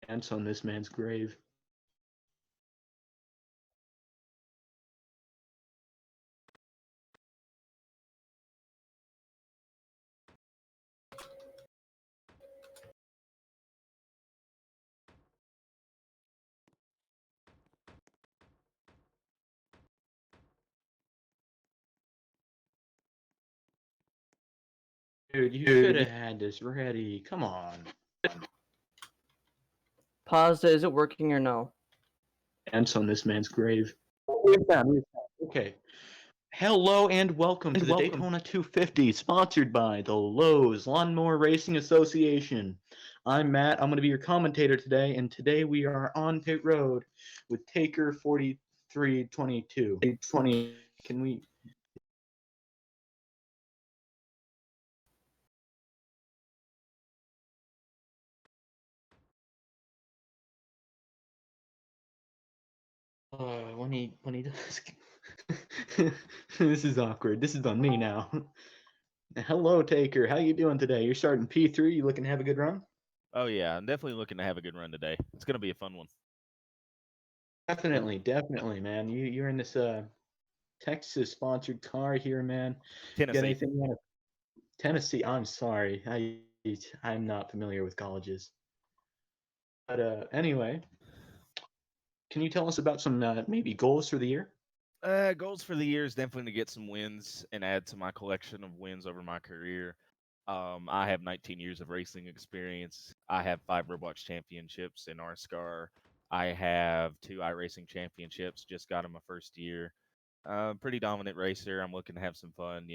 Ants on this man's grave. Dude, you should have had this ready. Come on. Pasta, is it working or no? Ants on this man's grave. Okay. Hello and welcome to the Daytona 250, sponsored by the Lowe's Lawnmower Racing Association. I'm Matt. I'm going to be your commentator today, and today we are on pit road with Taker 4322. Can we? When he does. This is awkward. This is on me now. Hello, Taker. How you doing today? You're starting P3. You looking to have a good run? Oh yeah, I'm definitely looking to have a good run today. It's gonna be a fun one. Definitely, man. You're in this Texas sponsored car here, man. Tennessee. Got anything out of Tennessee? I'm sorry. I'm not familiar with colleges. But anyway, can you tell us about some maybe goals for the year? Goals for the year is definitely to get some wins and add to my collection of wins over my career. I have 19 years of racing experience. I have 5 Roblox championships in NASCAR. I have 2 iRacing championships. Just got in my first year. Pretty dominant racer. I'm looking to have some fun.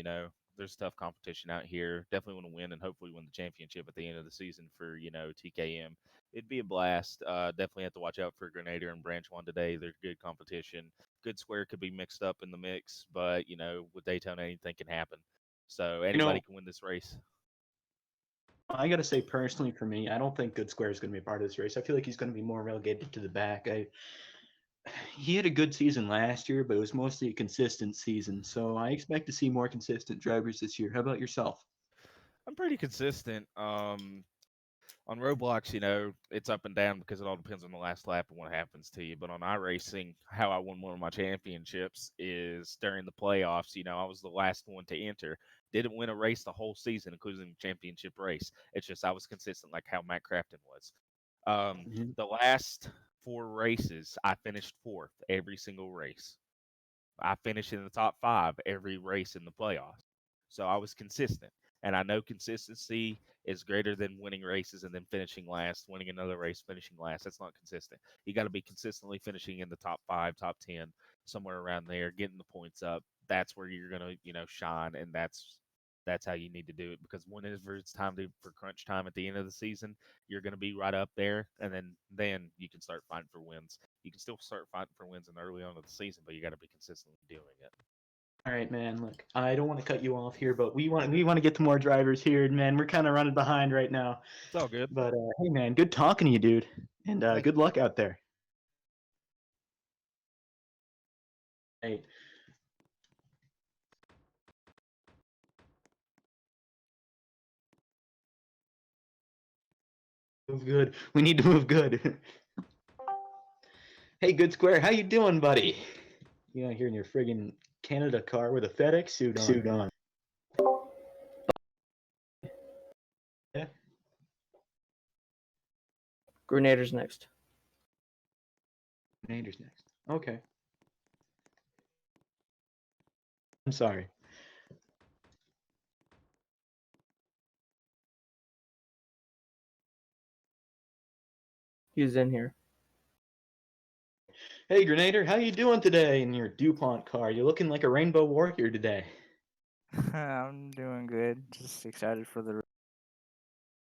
There's tough competition out here. Definitely want to win and hopefully win the championship at the end of the season for TKM. It'd be a blast. Definitely have to watch out for Grenadier and Branch One today. They're good competition. Good Square could be mixed up in the mix, but with Daytona, anything can happen. So anybody can win this race. I got to say, personally, for me, I don't think Good Square is going to be a part of this race. I feel like he's going to be more relegated to the back. He had a good season last year, but it was mostly a consistent season. So I expect to see more consistent drivers this year. How about yourself? I'm pretty consistent. On Roblox, it's up and down because it all depends on the last lap and what happens to you. But on iRacing, how I won one of my championships is during the playoffs. I was the last one to enter. Didn't win a race the whole season, including the championship race. It's just I was consistent, like how Matt Crafton was. The last 4 races, I finished 4th every single race. I finished in the top 5 every race in the playoffs. So I was consistent. And I know consistency is greater than winning races and then finishing last, winning another race, finishing last. That's not consistent. You got to be consistently finishing in the top 5, top 10, somewhere around there, getting the points up. That's where you're going to, shine. And that's how you need to do it, because whenever it's time for crunch time at the end of the season, you're going to be right up there, and then you can start fighting for wins. You can still start fighting for wins in early on in the season, but you got to be consistently doing it. All right, man. Look, I don't want to cut you off here, but we want to get to more drivers here, man. We're kind of running behind right now. It's all good. But hey, man, good talking to you, dude, and good luck out there. Hey. Move good. We need to move good. Hey, Good Square, how you doing, buddy? You out here in your friggin' Canada car with a FedEx suit on. Yeah. Grenadier's next. Grenadier's next. Okay. I'm sorry. He's in here. Hey, Grenadier, how you doing today in your DuPont car? You looking like a rainbow warrior today. I'm doing good. Just excited for the.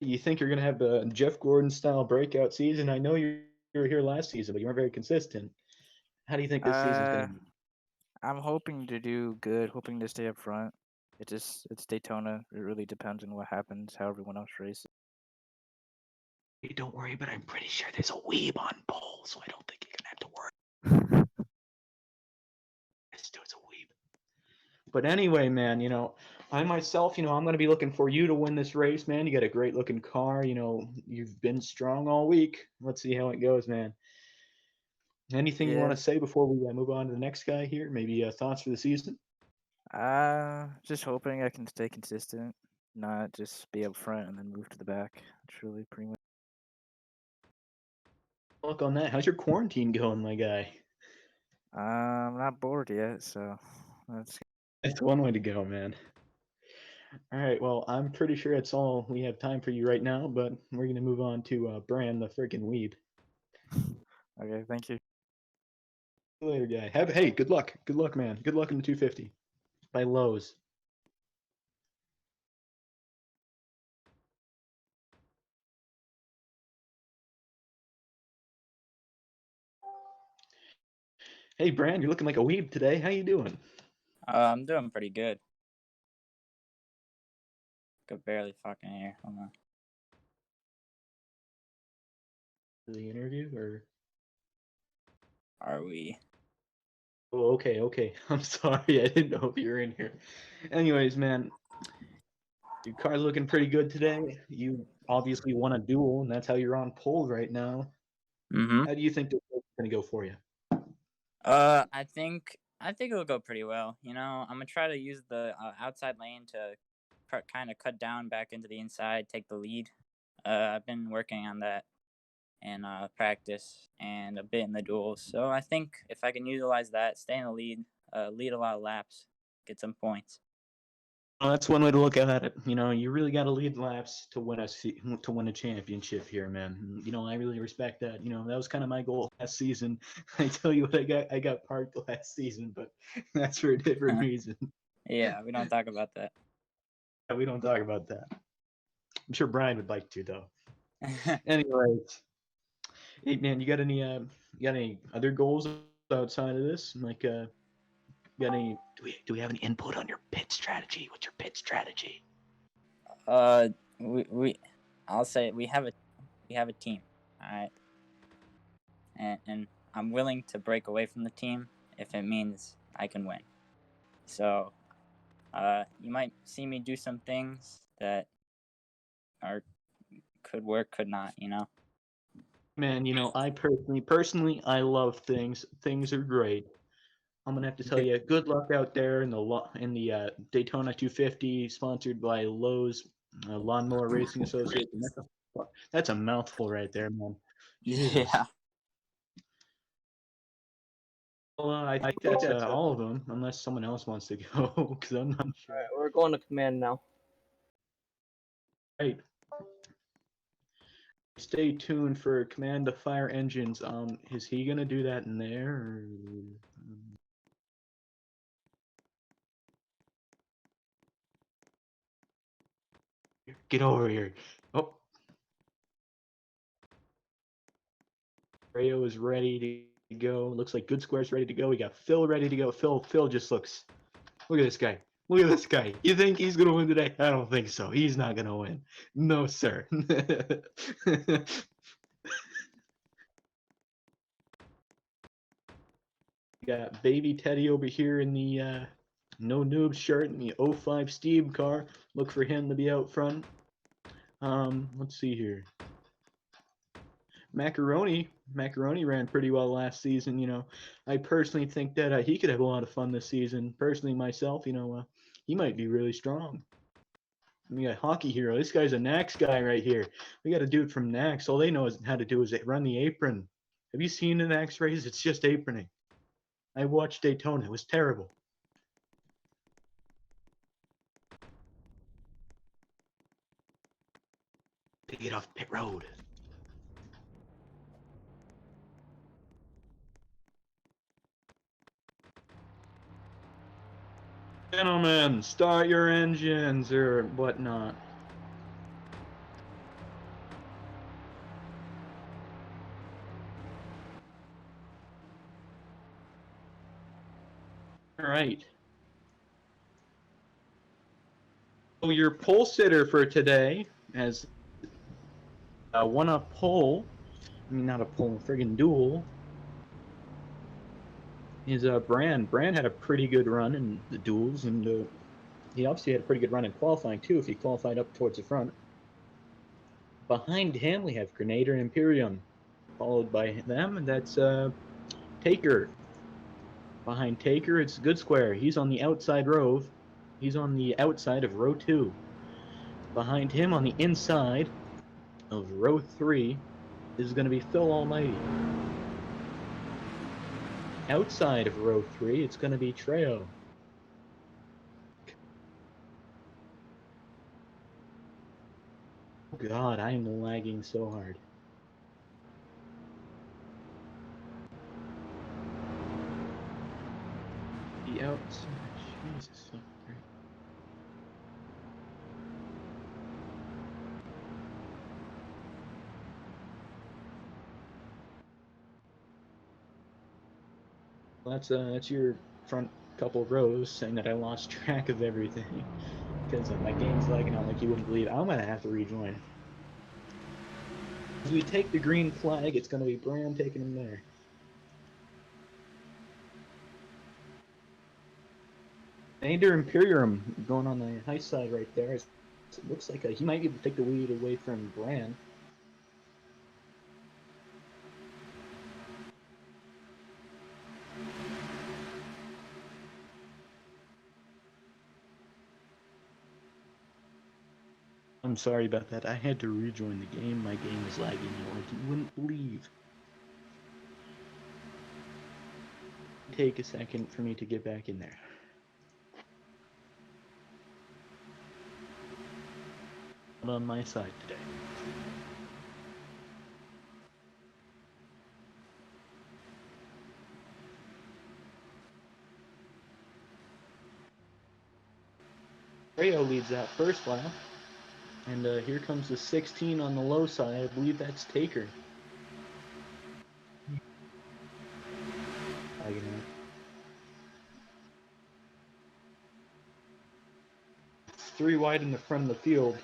You think you're going to have the Jeff Gordon-style breakout season? I know you were here last season, but you weren't very consistent. How do you think this season's going to be? I'm hoping to do good, hoping to stay up front. It's Daytona. It really depends on what happens, how everyone else races. Don't worry, but I'm pretty sure there's a weeb on pole, so I don't think you're going to have to worry. This dude's a weeb. But anyway, man, I myself, I'm going to be looking for you to win this race, man. You got a great looking car. You've been strong all week. Let's see how it goes, man. Anything you want Yeah. to say before we move on to the next guy here? Maybe thoughts for the season? Just hoping I can stay consistent, not just be up front and then move to the back. It's really pretty much. Look on that. How's your quarantine going, my guy? I'm not bored yet, so that's That's one way to go, man. All right, well, I'm pretty sure that's all we have time for you right now, but we're going to move on to Brand the freaking weed. okay. Thank you. See you later, guy. Hey, good luck. Good luck, man. Good luck in the 250 by Lowe's. Hey, Brand, you're looking like a weeb today. How you doing? I'm doing pretty good. Could barely fucking hear. Hold on. The interview, or? Are we? Oh, okay. I'm sorry. I didn't know if you were in here. Anyways, man, your car's looking pretty good today. You obviously won a duel, and that's how you're on pole right now. Mm-hmm. How do you think this is going to go for you? I think it'll go pretty well. I'm gonna try to use the outside lane to kind of cut down back into the inside, take the lead. I've been working on that in practice and a bit in the duels. So I think if I can utilize that, stay in the lead, lead a lot of laps, get some points. Well, that's one way to look at it. You really got to lead laps to win a championship here, man. I really respect that. That was kind of my goal last season. I tell you what, I got parked last season, but that's for a different reason. Yeah, we don't talk about that. We don't talk about that. I'm sure Brian would like to, though. Anyways, hey man, you got any other goals outside of this? Like, got any? Do we have any input on your pit strategy? What's your pit strategy? I'll say we have a team, all right, and I'm willing to break away from the team if it means I can win. So, you might see me do some things that could work, could not. Man, I personally, I love things. Things are great. I'm gonna have to tell you, good luck out there in the Daytona 250, sponsored by Lowe's Lawnmower Racing Association. That's a mouthful right there, man. Jesus. Yeah. Well, I think that's all of them, unless someone else wants to go, because I'm not sure. All right, we're going to command now. Right. Stay tuned for Command to Fire Engines. Is he gonna do that in there? Or... Get over here. Oh. Rayo is ready to go. Looks like Good Square's ready to go. We got Phil ready to go. Phil just looks. Look at this guy. Look at this guy. You think he's gonna win today? I don't think so. He's not gonna win. No, sir. Got baby Teddy over here in the no noob shirt in the 05 Steve car. Look for him to be out front. Let's see here. Macaroni ran pretty well last season. I personally think that he could have a lot of fun this season. Personally, myself, he might be really strong. We got Hockey Hero. This guy's a Nax guy right here. We got a dude from Nax. All they know how to do is run the apron. Have you seen the Nax race? It's just aproning. I watched Daytona. It was terrible. To get off pit road. Gentlemen, start your engines or whatnot. All right. So your pole sitter for today has won a pole. I mean, not a pole, friggin' duel. Is Brand. Brand had a pretty good run in the duels, and he obviously had a pretty good run in qualifying too if he qualified up towards the front. Behind him, we have Grenader and Imperium. Followed by them, and that's Taker. Behind Taker, it's Good Square. He's on the outside row. He's on the outside of row 2. Behind him on the inside of row 3 is going to be Phil Almighty. Outside of row 3, it's going to be Trey. Oh God, I am lagging so hard. The outside, Jesus. So great. Well, that's your front couple rows saying that I lost track of everything because my game's lagging out like you wouldn't believe. I'm gonna have to rejoin. As we take the green flag, it's gonna be Bram taking him there. Nader Imperium going on the high side right there. It looks like he might be able to take the lead away from Bran. I'm sorry about that. I had to rejoin the game. My game is lagging out like you wouldn't believe. Take a second for me to get back in there. On my side today. Trey leads that first lap. And here comes the 16 on the low side. I believe that's Taker. Three wide in the front of the field.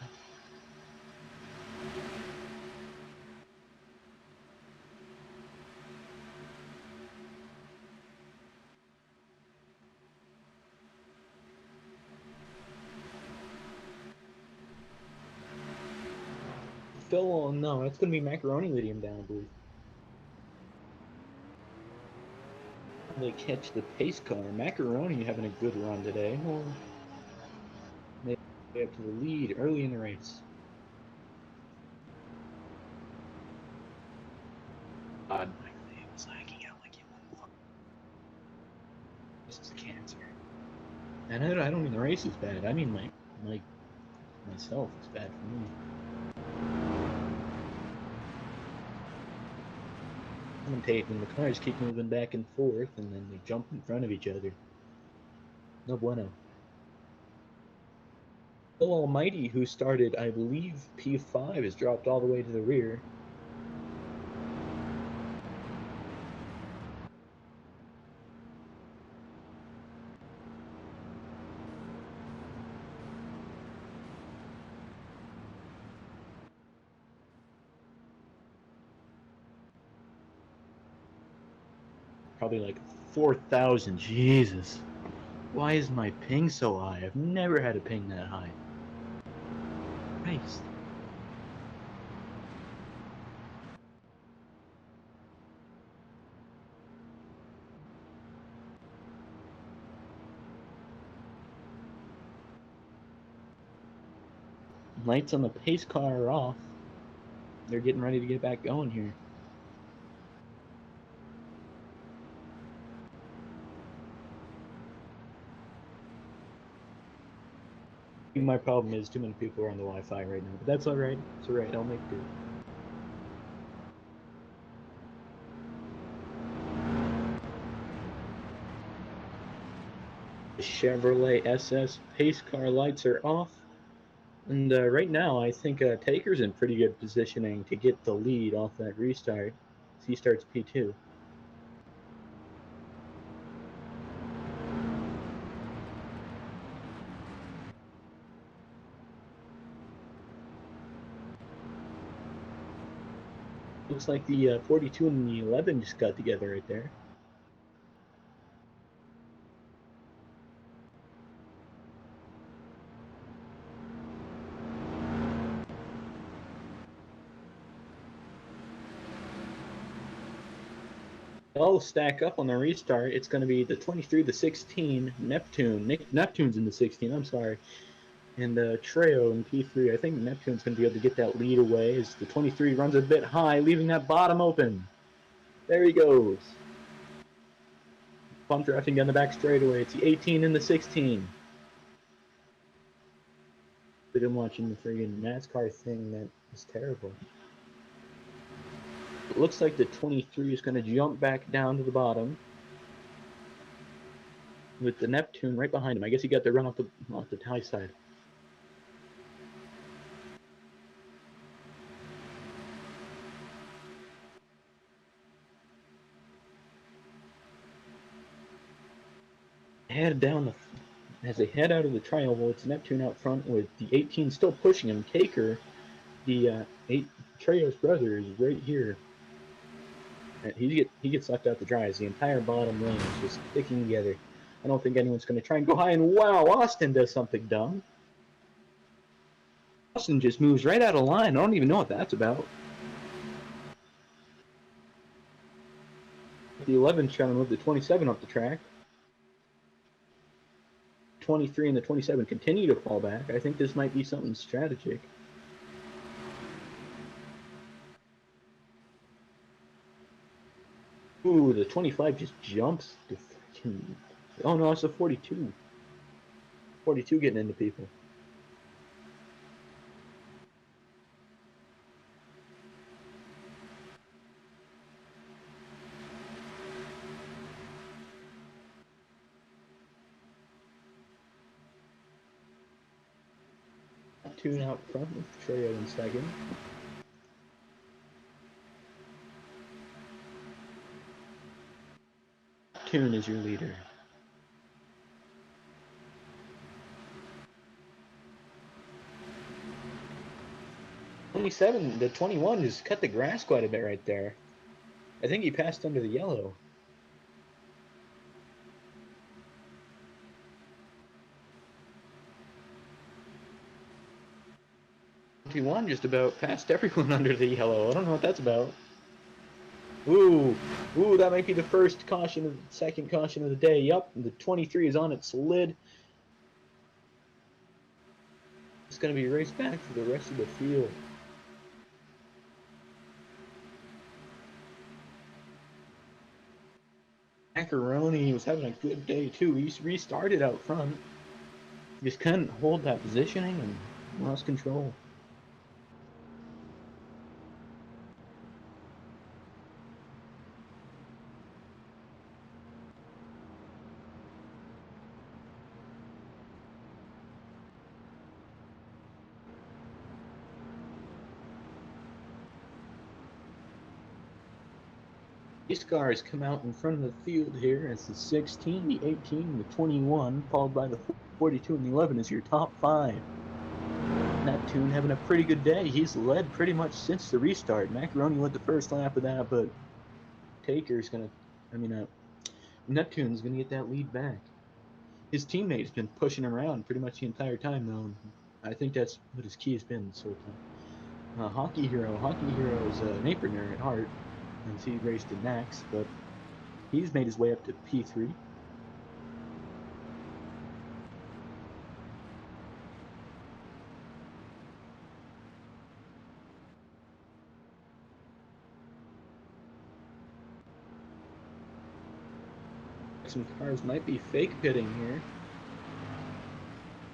Phil, no, that's going to be Macaroni leading him down, I believe. They catch the pace car. Macaroni having a good run today. Well, they get up to the lead early in the race. God, my game is lagging out like it wouldn't. This is cancer. And I don't mean the race is bad. I mean myself is bad for me. Commentating, the cars keep moving back and forth, and then they jump in front of each other. No bueno. Phil Almighty, who started, I believe, P5, has dropped all the way to the rear. Probably like 4,000. Jesus. Why is my ping so high? I've never had a ping that high. Christ. Lights on the pace car are off. They're getting ready to get back going here. My problem is too many people are on the Wi-Fi right now, but that's alright. It's alright, I'll make do. The Chevrolet SS pace car lights are off. And right now, I think Taker's in pretty good positioning to get the lead off that restart. He starts P2. Looks like the 42 and the 11 just got together right there. All stack up on the restart. It's going to be the 23, the 16, Neptune. Neptune's in the 16, I'm sorry. And Treo in P3. I think Neptune's going to be able to get that lead away as the 23 runs a bit high, leaving that bottom open. There he goes. Pump drafting down the back straightaway. It's the 18 and the 16. I've been watching the friggin' NASCAR thing. That is terrible. It looks like the 23 is going to jump back down to the bottom with the Neptune right behind him. I guess he got the run off the high side. Head down the as they head out of the triangle. It's Neptune out front with the 18 still pushing him. Taker, the Treo's brother, is right here. He gets left out to dry as the entire bottom lane is just sticking together. I don't think anyone's going to try and go high. And wow, Austin does something dumb. Austin just moves right out of line. I don't even know what that's about. The 11's trying to move the 27 up the track. 23 and the 27 continue to fall back. I think this might be something strategic. Ooh, the 25 just jumps. Oh no, it's a 42. 42 getting into people. Tune out front with Trey in second. Tune is your leader. The 21 just cut the grass quite a bit right there. I think he passed under the yellow. One just about passed everyone under the yellow. I don't know what that's about. Ooh, that might be the first caution, second caution of the day. Yup, the 23 is on its lid. It's going to be raced back for the rest of the field. Macaroni was having a good day too. He restarted out front. Just couldn't hold that positioning and lost control. These cars come out in front of the field here as the 16, the 18, the 21, followed by the 42 and the 11 is your top 5. Neptune having a pretty good day. He's led pretty much since the restart. Macaroni led the first lap of that, but Neptune's going to get that lead back. His teammate's been pushing him around pretty much the entire time, though. I think that's what his key has been this whole time. Hockey Hero is an apron at heart. And he raced in Max, but he's made his way up to P3. Some cars might be fake pitting here.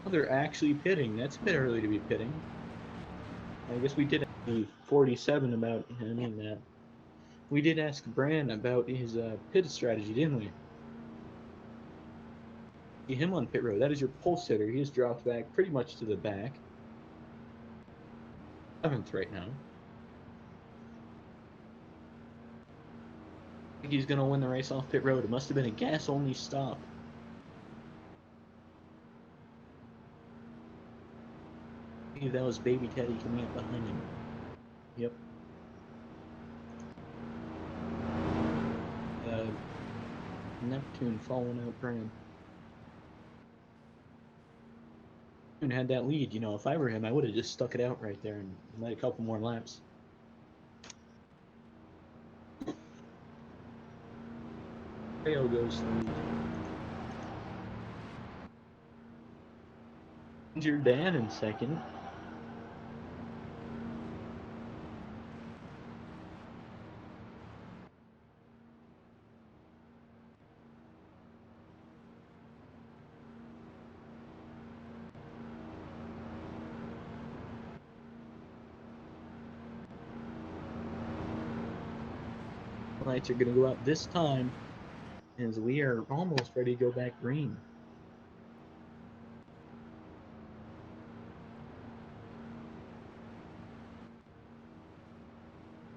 Oh, they're actually pitting. That's a bit early to be pitting. I guess we did ask 47 about him and that. We did ask Bran about his pit strategy, didn't we? See him on pit road. That is your pole sitter. He has dropped back pretty much to the back. 7th right now. I think he's going to win the race off pit road. It must have been a gas-only stop. I think that was Baby Teddy coming up behind him. Yep. Neptune following out Bran. Neptune had that lead. You know, if I were him, I would have just stuck it out right there and let a couple more laps. Trail goes lead. Danger Dan in second. Lights are going to go out this time as we are almost ready to go back green.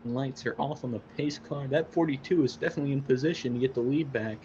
Lights are off on the pace car. That 42 is definitely in position to get the lead back.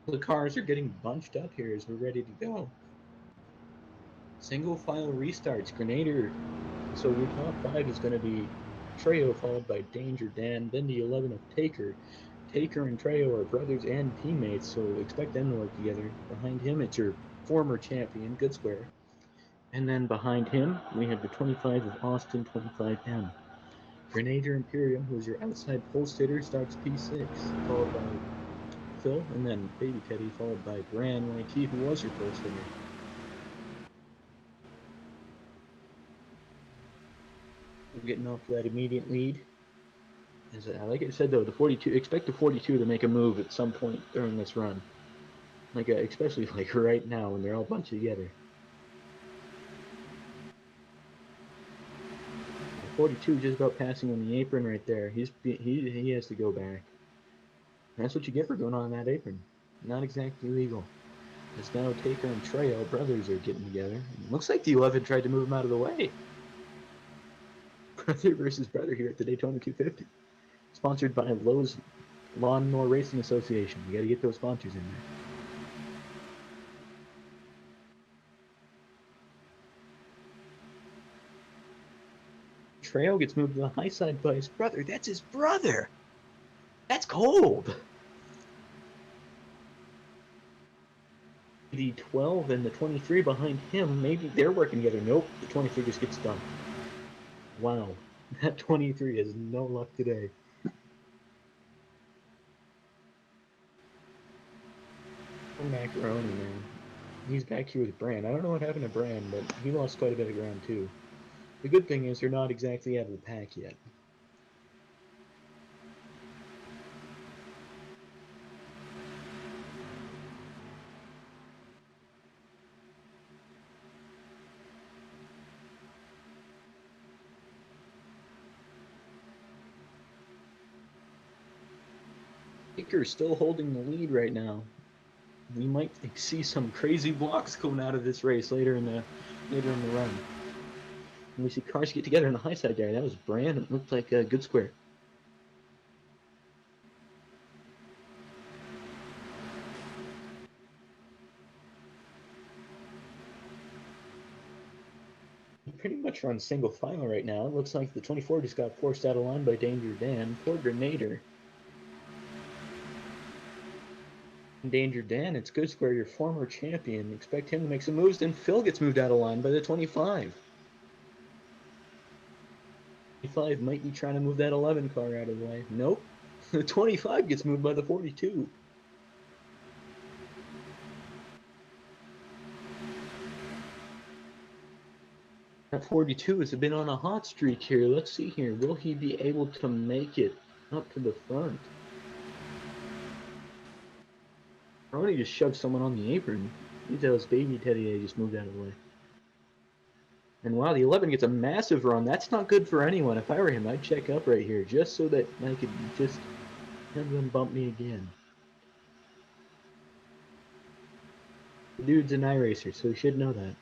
The cars are getting bunched up here as we're ready to go. Single file restarts. Grenadier. So your top 5 is going to be Trey, followed by Danger Dan, then the 11 of Taker. Taker and Trey are brothers and teammates, so expect them to work together. Behind him, it's your former champion, Good Square. And then behind him, we have the 25 of Austin, 25M. Grenadier Imperium, who's your outside pole sitter, starts P6, followed by Phil, and then Baby Teddy, followed by Bran YT, who was your pole sitter. We're getting off that immediate lead. As like I said though, the 42. Expect the 42 to make a move at some point during this run, like especially like right now when they're all bunched together. The 42 just about passing on the apron right there. He has to go back. That's what you get for going on that apron. Not exactly legal. As now Taker and Trey, all brothers, are getting together. It looks like the 11 tried to move him out of the way. Brother versus brother here at the Daytona 250. Sponsored by Lowe's Lawnmower Racing Association. You got to get those sponsors in there. Trail gets moved to the high side by his brother. That's his brother! That's cold! The 12 and the 23 behind him, maybe they're working together. Nope, the 23 just gets dumped. Wow, that 23 has no luck today. Macaroni, man. He's back here with Bran. I don't know what happened to Bran, but he lost quite a bit of ground too. The good thing is they're not exactly out of the pack yet. Baker's still holding the lead right now. We might see some crazy blocks coming out of this race later in the run. And we see cars get together on the high side there. That was Bran. It looked like a Good Square. Pretty much run single file right now. It looks like the 24 just got forced out of line by Danger Dan. Poor Grenadier. Danger Dan, it's Good Square, your former champion. Expect him to make some moves. Then Phil gets moved out of line by the 25. 25 might be trying to move that 11 car out of the way. Nope. The 25 gets moved by the 42. That 42 has been on a hot streak here. Let's see here. Will he be able to make it up to the front? Ronnie just shoved someone on the apron. That was Baby Teddy. They just moved out of the way. And wow, the 11 gets a massive run. That's not good for anyone. If I were him, I'd check up right here just so that I could just have them bump me again. The dude's an iRacer, so he should know that.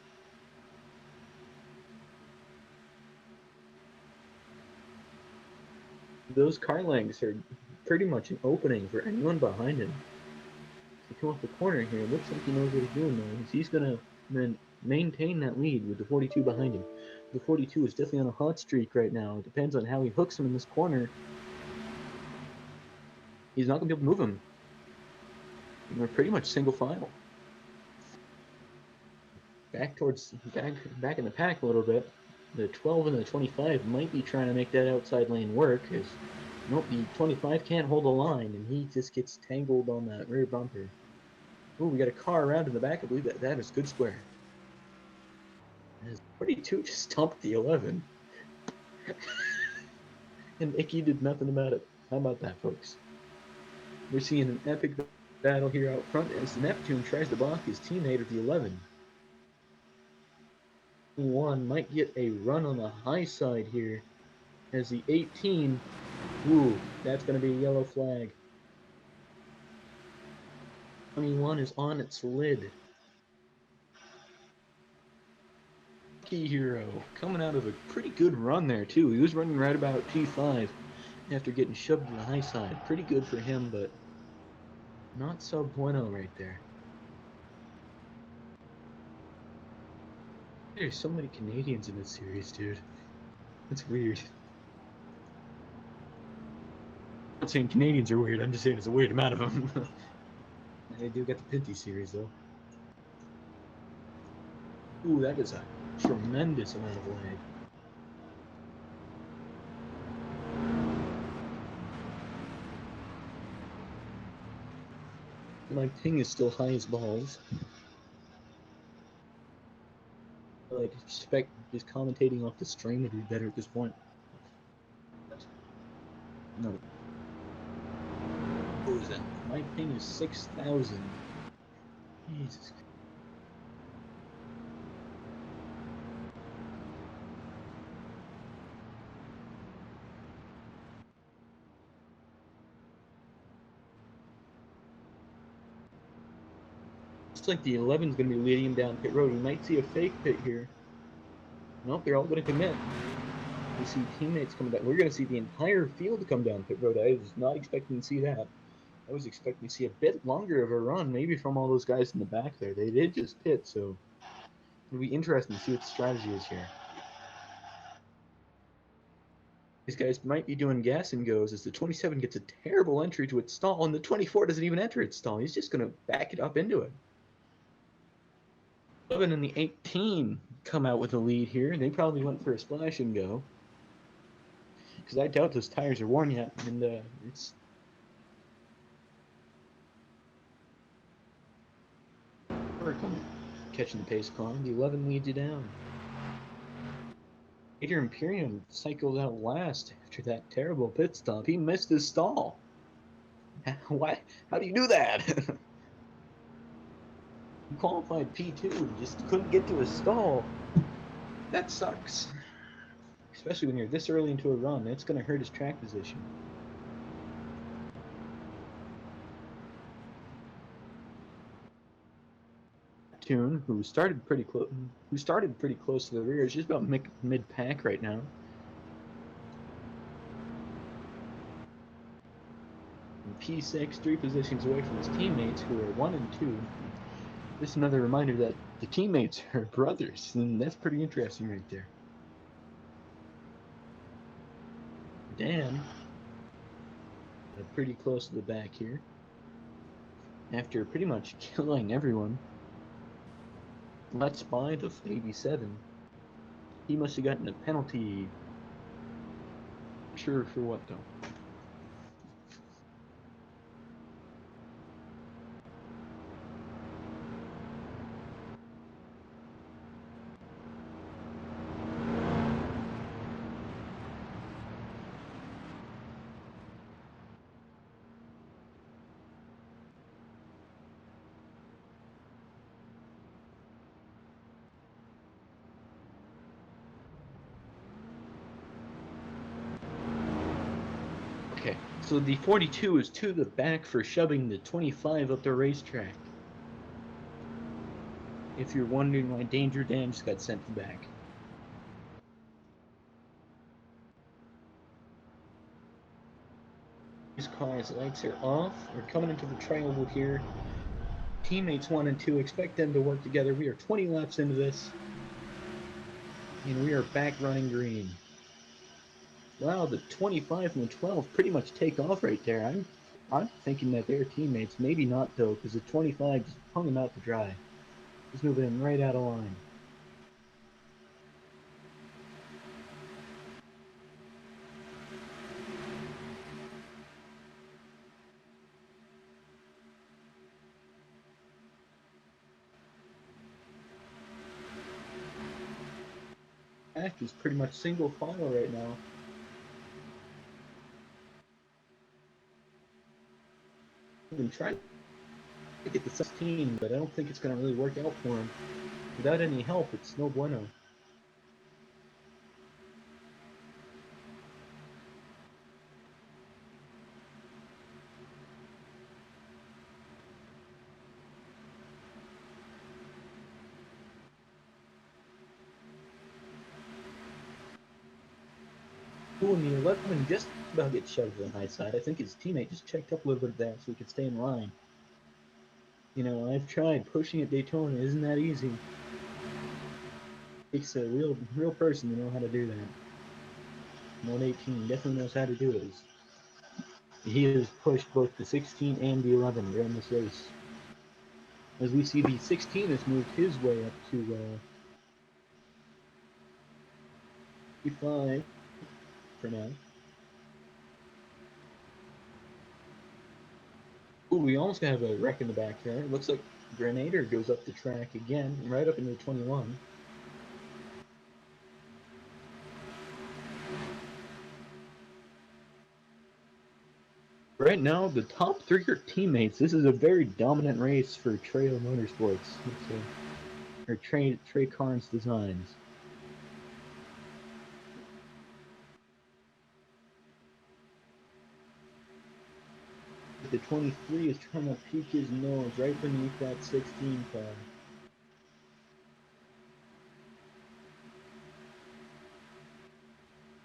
Those car lengths are pretty much an opening for anyone behind him. come off the corner here. It looks like he knows what he's doing though. He's gonna maintain that lead with the 42 behind him. The 42 is definitely on a hot streak right now. It depends on how he hooks him in this corner. He's not gonna be able to move him. We're pretty much single file. Back in the pack a little bit. The 12 and the 25 might be trying to make that outside lane work. Because nope, the 25 can't hold a line, and he just gets tangled on that rear bumper. Ooh, we got a car around in the back. I believe that is good square. And 42 just stomped the 11. And Icky did nothing about it. How about that, folks? We're seeing an epic battle here out front as Neptune tries to block his teammate at the 11. 1 might get a run on the high side here as the 18, ooh, that's going to be a yellow flag. 21 is on its lid. Key Hero coming out of a pretty good run there too. He was running right about P5 after getting shoved to the high side. Pretty good for him, but not so bueno right there. There's so many Canadians in this series, dude. That's weird. I'm not saying Canadians are weird, I'm just saying it's a weird amount of them. They do get the Pinty series, though. Ooh, that is a tremendous amount of lag. My ping is still high as balls. I expect just commentating off the stream would be better at this point. No. What is that? My ping is 6,000. Jesus Christ. Looks like the 11's going to be leading him down pit road. We might see a fake pit here. Nope, they're all going to commit. We see teammates coming down. We're going to see the entire field come down pit road. I was not expecting to see that. I was expecting to see a bit longer of a run, maybe from all those guys in the back there. They did just pit, so it'll be interesting to see what the strategy is here. These guys might be doing gas and goes as the 27 gets a terrible entry to its stall, and the 24 doesn't even enter its stall. He's just going to back it up into it. 11 and the 18 come out with a lead here. They probably went for a splash and go. Because I doubt those tires are worn yet, and it's... catching the pace climb. The 11 leads you down. Peter Imperium cycled out last after that terrible pit stop. He missed his stall. Why? How do you do that? He qualified P2, just couldn't get to his stall. That sucks. Especially when you're this early into a run. That's going to hurt his track position. Tune, who started pretty close to the rear, is just about mid-pack right now. And P6, 3 positions away from his teammates, who are 1 and 2. Just another reminder that the teammates are brothers, and that's pretty interesting right there. Dan, pretty close to the back here. After pretty much killing everyone. Let's buy the 87. He must have gotten a penalty. Not sure for what though. Okay, so the 42 is to the back for shoving the 25 up the racetrack. If you're wondering why Danger Dan just got sent back. His car's lights are off. We're coming into the triangle here. teammates 1 and 2. Expect them to work together. We are 20 laps into this, and we are back running green. Wow, the 25 and the 12 pretty much take off right there. I'm thinking that they're teammates. Maybe not, though, because the 25 just hung him out to dry. He's moving him right out of line. Ash is pretty much single file right now. I've been trying to get the 16, but I don't think it's going to really work out for him. Without any help, it's no bueno. Ooh, and the 11 just about gets shoved to the high side. I think his teammate just checked up a little bit there so he could stay in line. You know, I've tried pushing at Daytona. Isn't that easy? It takes a real person to know how to do that. 118 definitely knows how to do it. He has pushed both the 16 and the 11 during this race. As we see, the 16 has moved his way up to 55 for now. Ooh, we almost have a wreck in the back there. It looks like Grenader goes up the track again, right up into the 21. Right now, the top 3 are teammates. This is a very dominant race for Trey Motorsports. Or Trey Carnes Designs. The 23 is trying to peek his nose right beneath that 16 car.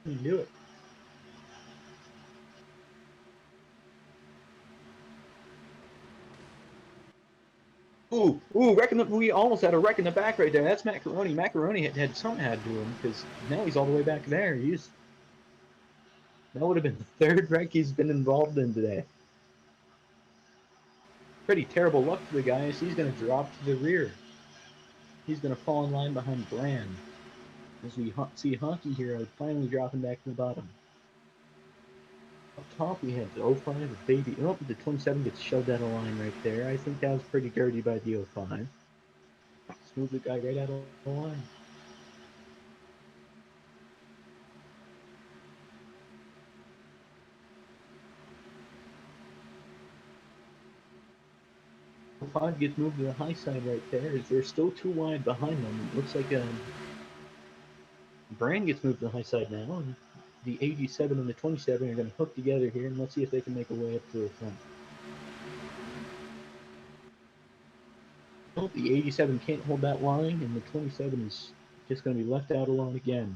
He can do it. Ooh, we almost had a wreck in the back right there. That's Macaroni. Macaroni had something had to him because now he's all the way back there. That would have been the 3rd wreck he's been involved in today. Pretty terrible luck for the guy as he's going to drop to the rear. He's going to fall in line behind Brand. As we see Hockey Hero finally dropping back to the bottom. Up top we have the 05, the baby. Oh, the 27 gets shoved out of line right there. I think that was pretty dirty by the 05. Smooth the guy right out of the line. Five gets moved to the high side right there as they're still too wide behind them. It looks like Brand gets moved to the high side now, and the 87 and the 27 are going to hook together here, and let's see if they can make a way up to the front. Oh, the 87 can't hold that line, and the 27 is just going to be left out alone again.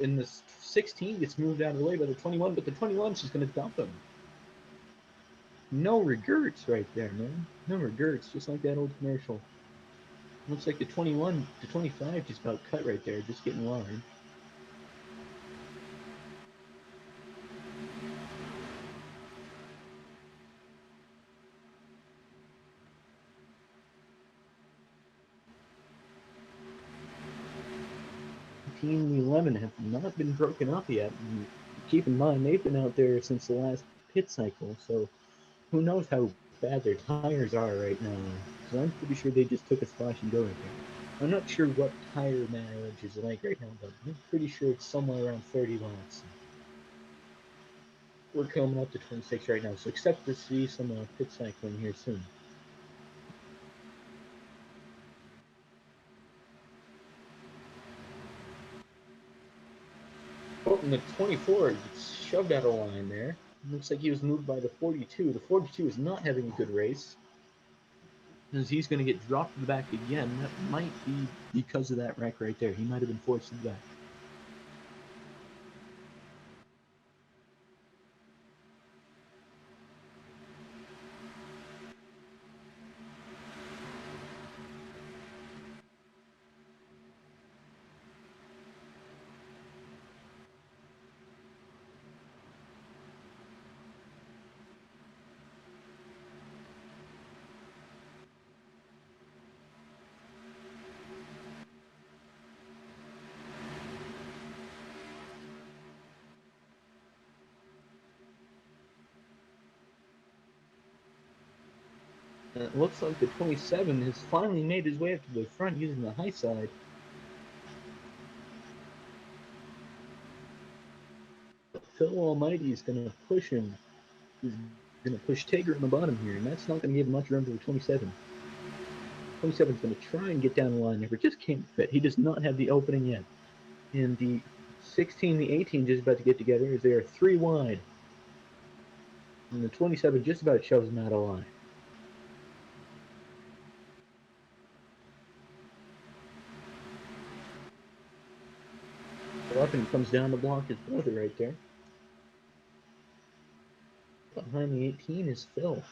And the 16 gets moved out of the way by the 21, but the 21's just going to dump him. No regrets right there, man. No regrets, just like that old commercial. Looks like the 21, the 25 just about cut right there, just getting line. Team 11 have not been broken up yet. And keep in mind, they've been out there since the last pit cycle, so who knows how bad their tires are right now. So I'm pretty sure they just took a splash and go right there. I'm not sure what tire mileage is like right now, but I'm pretty sure it's somewhere around 30 laps. We're coming up to 26 right now, so expect to see some pit cycling here soon. Oh, and the 24 gets shoved out of line there. Looks like he was moved by the 42. The 42 is not having a good race, as he's going to get dropped to the back again. That might be because of that wreck right there. He might have been forced to the back. It looks like the 27 has finally made his way up to the front using the high side. But Phil Almighty is going to push him. He's going to push Tager on the bottom here, and that's not going to give much room to the 27. 27 is going to try and get down the line there, but just can't fit. He does not have the opening yet. And the 16 and the 18 just about to get together as they are 3 wide. And the 27 just about shoves him out of line. Up and comes down to block his brother right there. Behind the 18 is Phil.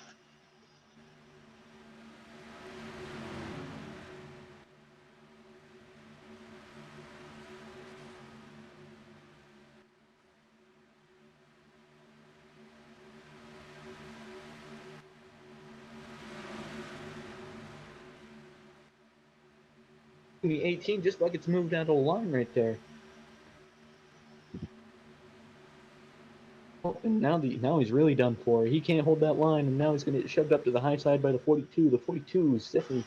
The 18 just like it's moved out of the line right there. Oh, and now he's really done for. He can't hold that line, and now he's going to get shoved up to the high side by the 42. The 42 is definitely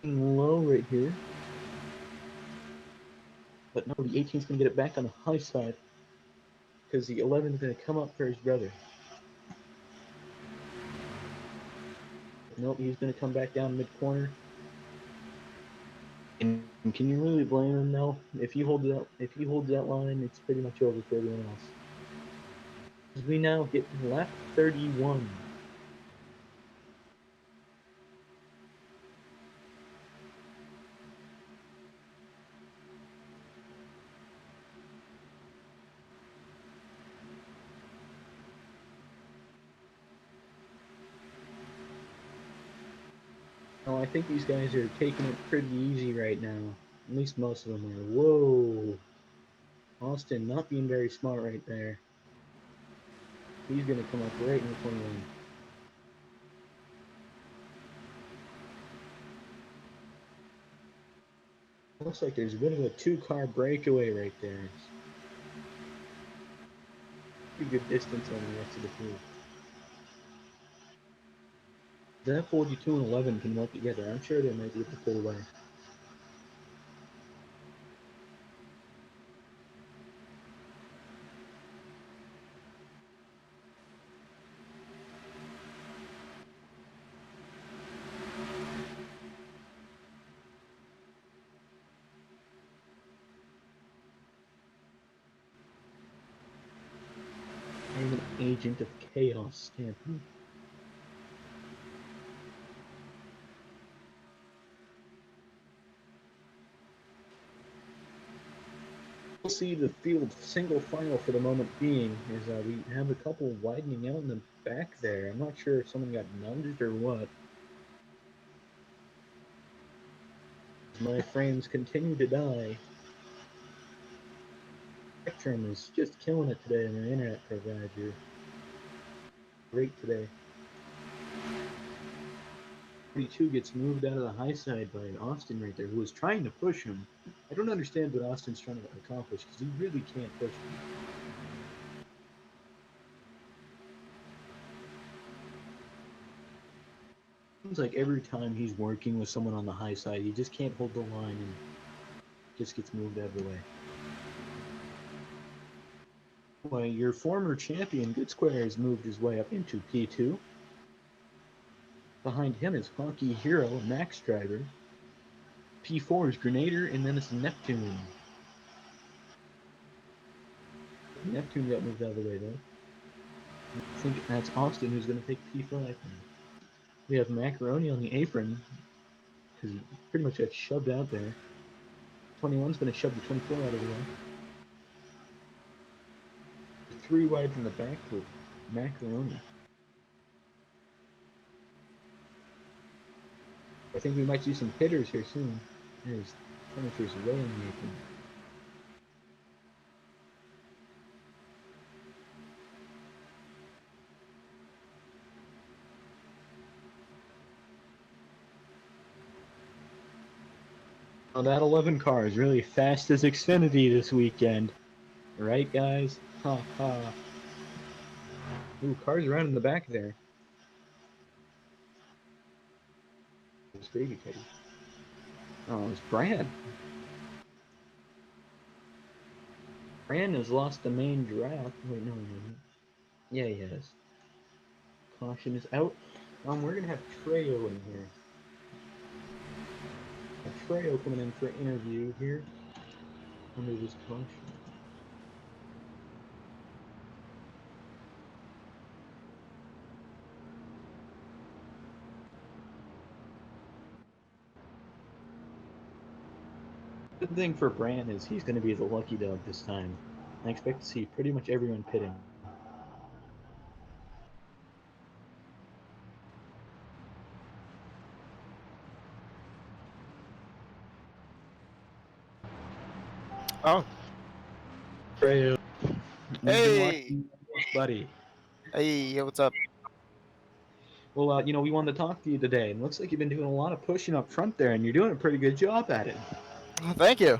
low right here. But no, the 18 is going to get it back on the high side because the 11 is going to come up for his brother. Nope, he's going to come back down mid-corner. And can you really blame him though? If he holds that line, it's pretty much over for everyone else. As we now get lap 31. Oh, I think these guys are taking it pretty easy right now. At least most of them are. Whoa. Austin not being very smart right there. He's going to come up right in the 21. Looks like there's a bit of a 2-car breakaway right there. Pretty good distance on the rest of the field. That 42 and 11 can work together. I'm sure they might be able to pull away. I'm an agent of chaos, Stanton. We'll see the field single file for the moment being is we have a couple widening out in the back there. I'm not sure if someone got nudged or what. My frames continue to die. Spectrum is just killing it today on our internet provider. Great today. 42 gets moved out of the high side by Austin right there, who was trying to push him. I don't understand what Austin's trying to accomplish, because he really can't push him. Seems like every time he's working with someone on the high side, he just can't hold the line and just gets moved out of the way. Well, your former champion, Good Square, has moved his way up into P2. Behind him is Hockey Hero, Max Driver. P4 is Grenader, and then it's Neptune. Neptune got moved out of the way, though. I think that's Austin who's going to take P5. We have Macaroni on the apron, because he pretty much got shoved out there. 21's going to shove the 24 out of the way. 3 wide from the back with Macaroni. I think we might see some hitters here soon. There's temperatures well in the apron. Oh, that 11 car is really fast as Xfinity this weekend. Right, guys? Ha ha. Ooh, cars around in the back there. It's Gravy Teddy. Oh, it's Brad. Brand has lost the main draft. Wait, no, he hasn't. Yeah, he has. Caution is out. We're gonna have Treyo in here. Treyo coming in for an interview here under this caution. The thing for Bran is he's going to be the lucky dog this time. I expect to see pretty much everyone pitting. Oh. Treyo. Hey. Buddy. Hey, what's up? Well, we wanted to talk to you today, and it looks like you've been doing a lot of pushing up front there, and you're doing a pretty good job at it. Oh, thank you. I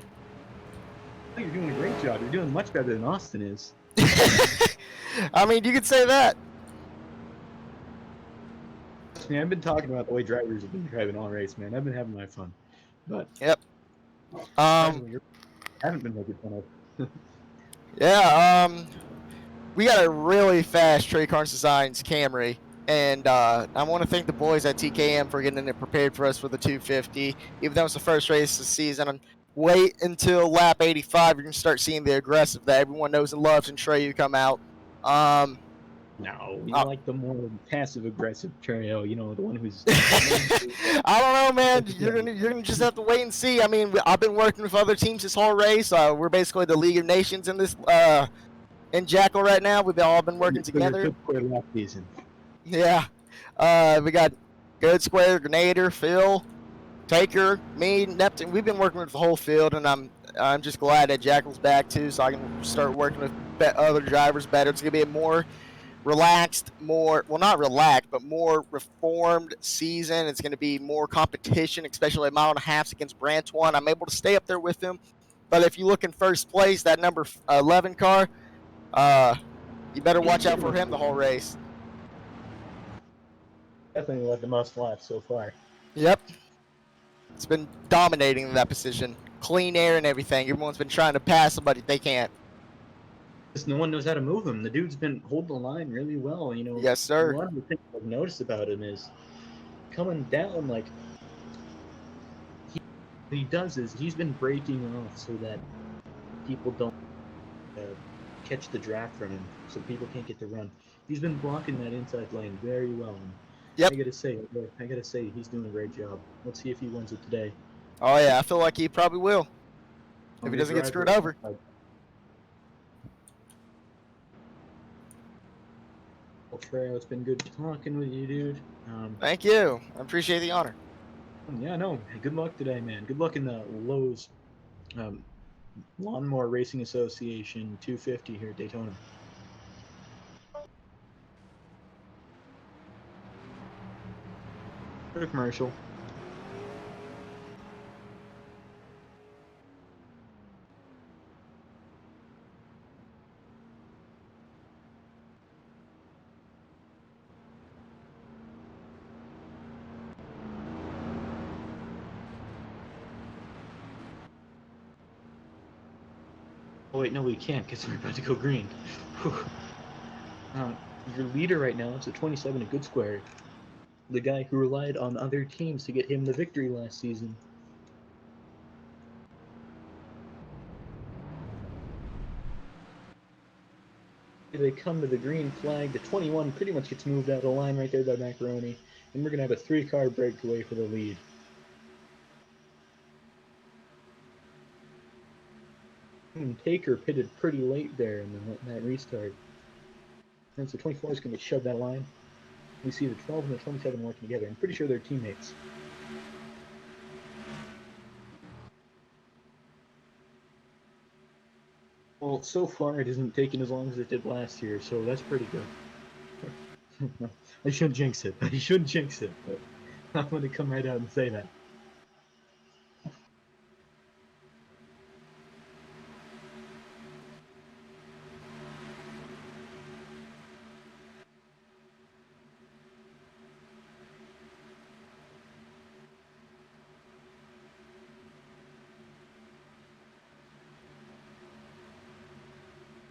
think you're doing a great job. You're doing much better than Austin is. I mean, you could say that. Man, I've been talking about the way drivers have been driving all race, man. I've been having my fun. But Yep. you haven't been making fun of. Yeah, we got a really fast Trey Carnes Designs Camry, and I want to thank the boys at TKM for getting it prepared for us for the 250. Even though it's the first race of the season, and wait until lap 85, you're going to start seeing the aggressive that everyone knows and loves in Trey you come out. No, we like the more passive-aggressive Treyo, the one who's... I don't know, man. You're gonna just have to wait and see. I mean, I've been working with other teams this whole race. We're basically the League of Nations in this in Jackal right now. We've all been working together. Yeah. We got Good Square, Grenader, Phil, Taker, me, Neptune. We've been working with the whole field, and I'm just glad that Jackal's back too, so I can start working with other drivers better. It's gonna be a more relaxed, not relaxed, but more reformed season. It's going to be more competition, especially at mile and a half against Brantuan. I'm able to stay up there with him, but if you look in first place, that number 11 car, you better watch out for him the whole race. Definitely led the most laps so far. Yep. It's been dominating that position. Clean air and everything. Everyone's been trying to pass him, but they can't. No one knows how to move him. The dude's been holding the line really well, Yes, sir. One of the things I've noticed about him is coming down, what he does is he's been breaking off so that people don't catch the draft from him, so people can't get the run. He's been blocking that inside lane very well. Yep. I gotta say, he's doing a great job. Let's see if he wins it today. Oh yeah, I feel like he probably will. If he doesn't get screwed over. Well, Trey, it's been good talking with you, dude. Thank you. I appreciate the honor. Yeah, no. Hey, good luck today, man. Good luck in the Lowe's Lawnmower Racing Association 250 here at Daytona. A commercial. Oh wait, no, we can't because we're about to go green. Your leader right now is a 27 at Good Square. The guy who relied on other teams to get him the victory last season. They come to the green flag. The 21 pretty much gets moved out of the line right there by Macaroni. And we're going to have a 3-car breakaway for the lead. Taker pitted pretty late there in that restart. And so 24 is going to shove that line. We see the 12 and the 27 working together. I'm pretty sure they're teammates. Well, so far it hasn't taken as long as it did last year, so that's pretty good. I shouldn't jinx it. But I'm going to come right out and say that.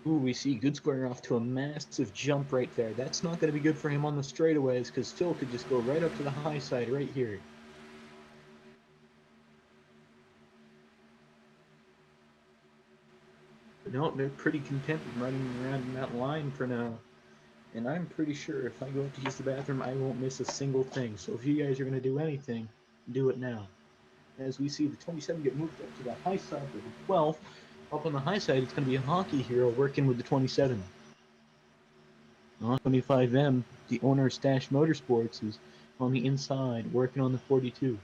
Ooh, we see Good Square off to a massive jump right there. That's not going to be good for him on the straightaways because Phil could just go right up to the high side right here. No, they're pretty content with running around in that line for now. And I'm pretty sure if I go up to use the bathroom, I won't miss a single thing. So if you guys are going to do anything, do it now. As we see the 27 get moved up to the high side with the 12. Up on the high side, it's going to be a hockey hero working with the 27. On 25M, the owner of Stash Motorsports is on the inside working on the 42.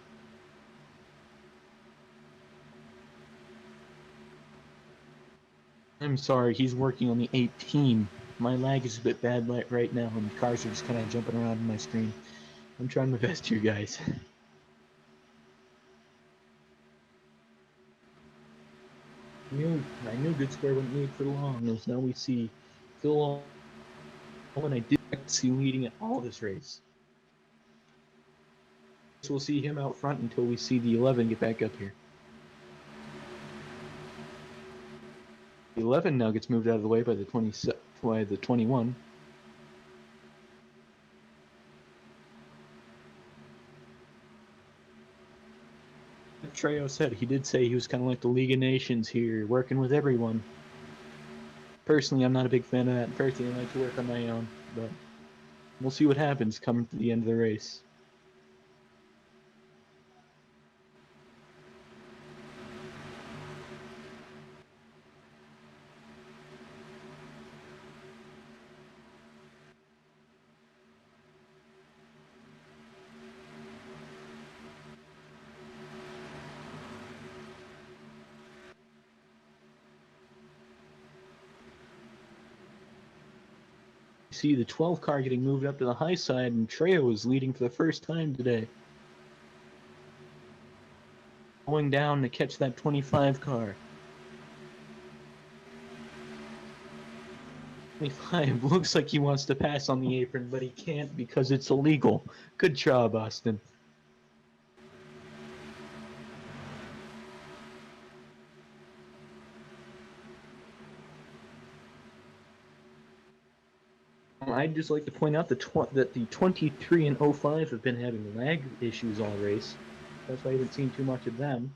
I'm sorry, he's working on the 18. My lag is a bit bad right now, and cars are just kind of jumping around on my screen. I'm trying my best here, guys. I knew Good Square wouldn't lead for long, as now we see Phil and I did see leading at all this race. So we'll see him out front until we see the 11 get back up here. The 11 now gets moved out of the way by the 21. Trey said he did say he was kind of like the League of Nations here, working with everyone. Personally, I'm not a big fan of that. Personally, I like to work on my own, but we'll see what happens coming to the end of the race. See the 12 car getting moved up to the high side, and Trey is leading for the first time today. Going down to catch that 25 car. 25 looks like he wants to pass on the apron, but he can't because it's illegal. Good job, Austin. I'd just like to point out that the 23 and 05 have been having lag issues all race. That's why I haven't seen too much of them.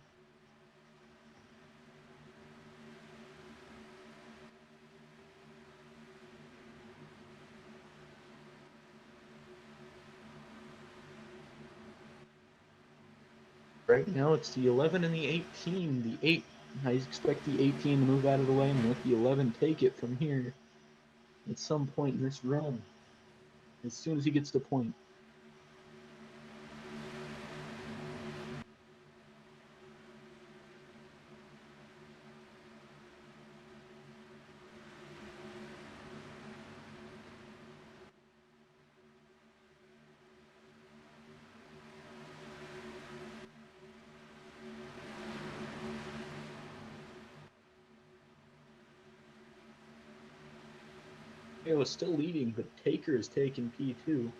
Right now it's the 11 and the 18. The 8, I expect the 18 to move out of the way and let the 11 take it from here at some point in this run. As soon as he gets the point. It was still leading, but Taker is taking P2.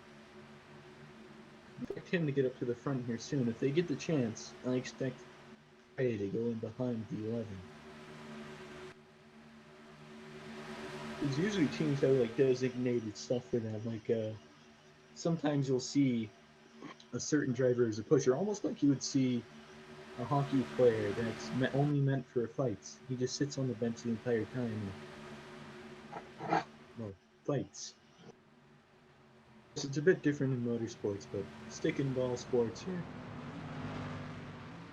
I expect him to get up to the front here soon. If they get the chance, I expect Trey to go in behind the 11. There's usually teams that have like designated stuff for that. Like sometimes you'll see a certain driver as a pusher, almost like you would see a hockey player that's only meant for fights. He just sits on the bench the entire time. Well, fights. So it's a bit different in motorsports, but stick and ball sports here.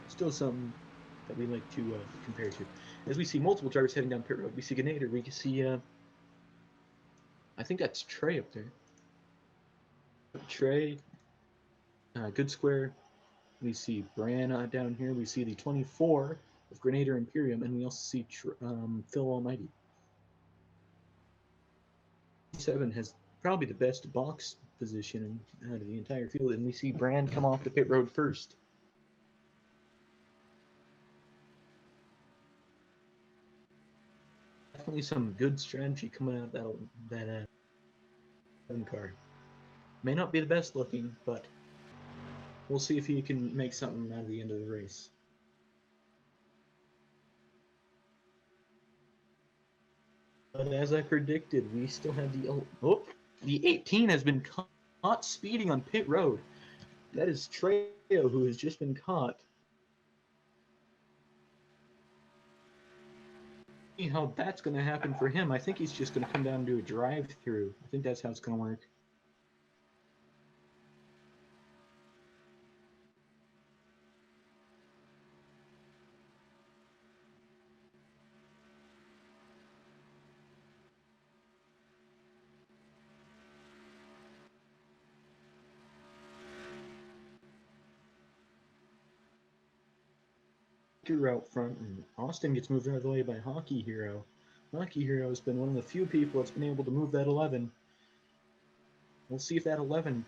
Still something that we like to compare to. As we see multiple drivers heading down pit road, we see Gnader, we can see, I think that's Trey up there. Trey, Good Square, we see Brianna down here, we see the 24 of Grenadier Imperium, and we also see Phil Almighty. 7 has probably the best box position out of the entire field, and we see Brand come off the pit road first. Definitely some good strategy coming out of that 7 car. May not be the best looking, but we'll see if he can make something out of the end of the race. But as I predicted, we still have the 18 has been caught speeding on pit road. That is Trey, who has just been caught. See how that's going to happen for him. I think he's just going to come down and do a drive-through. I think that's how it's going to work. Out front, and Austin gets moved out of the way by Hockey Hero. Hockey Hero has been one of the few people that's been able to move that 11. We'll see if that 11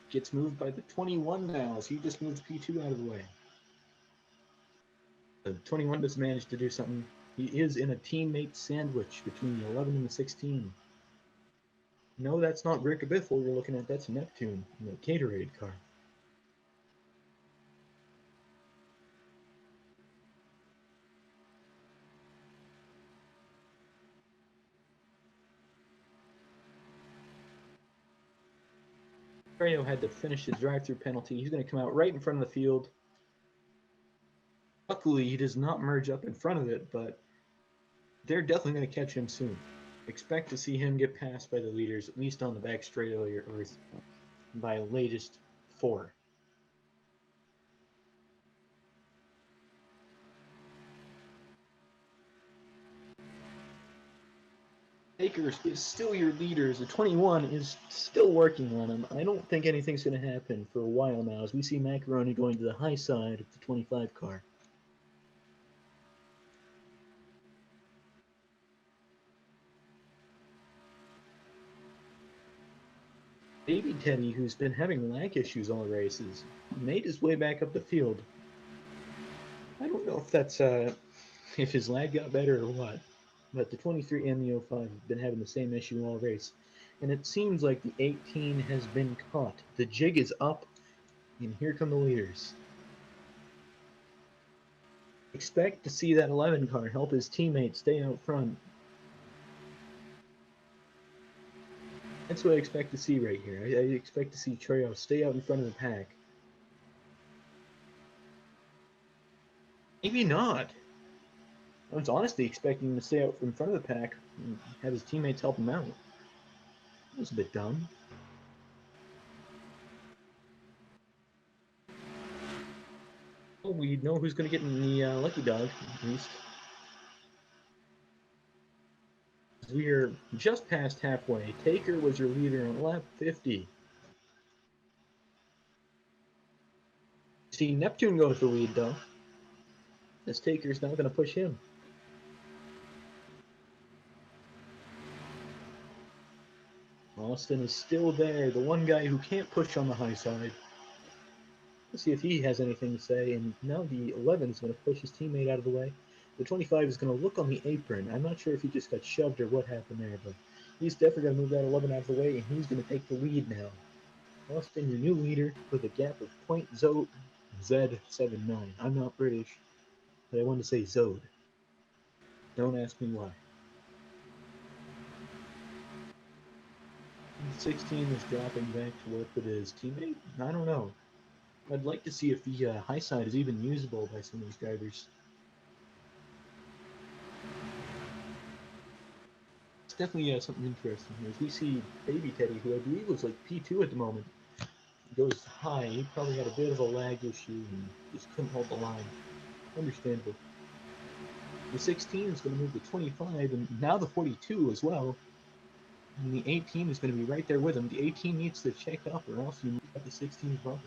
gets moved by the 21 now, as he just moves P2 out of the way. The 21 does manage to do something. He is in a teammate sandwich between the 11 and the 16. No, that's not Rick Biffle you're looking at. That's Neptune in the Gatorade car. Trey had to finish his drive-through penalty. He's going to come out right in front of the field. Luckily, he does not merge up in front of it, but they're definitely going to catch him soon. Expect to see him get passed by the leaders, at least on the back straightaway, or by latest 4. Akers is still your leader. The 21 is still working on him. I don't think anything's going to happen for a while now, as we see Macaroni going to the high side of the 25 car. Baby Teddy, who's been having lag issues all races, made his way back up the field. I don't know if that's if his lag got better or what, but the 23 and the 05 have been having the same issue all race. And it seems like the 18 has been caught. The jig is up, and here come the leaders. Expect to see that 11 car help his teammates stay out front. That's what I expect to see right here. I expect to see Trey stay out in front of the pack. Maybe not. I was honestly expecting him to stay out in front of the pack and have his teammates help him out. That was a bit dumb. Well, we know who's going to get in the lucky dog, at least. We are just past halfway. Taker was your leader on lap 50. See, Neptune goes the lead, though. This Taker's now going to push him. Austin is still there, the one guy who can't push on the high side. Let's see if he has anything to say. And now the 11 is going to push his teammate out of the way. The 25 is going to look on the apron. I'm not sure if he just got shoved or what happened there, but he's definitely going to move that 11 out of the way, and he's going to take the lead now. Austin, your new leader, with a gap of .Z79. I'm not British, but I wanted to say Zode. Don't ask me why. 16 is dropping back to work with his teammate? I don't know. I'd like to see if the high side is even usable by some of these drivers. It's definitely something interesting here. As we see Baby Teddy, who I believe was like P2 at the moment, goes high. He probably had a bit of a lag issue and just couldn't hold the line. Understandable. The 16 is going to move to 25, and now the 42 as well. And the 18 is going to be right there with him. The 18 needs to check up, or else you move up the 16's bumper.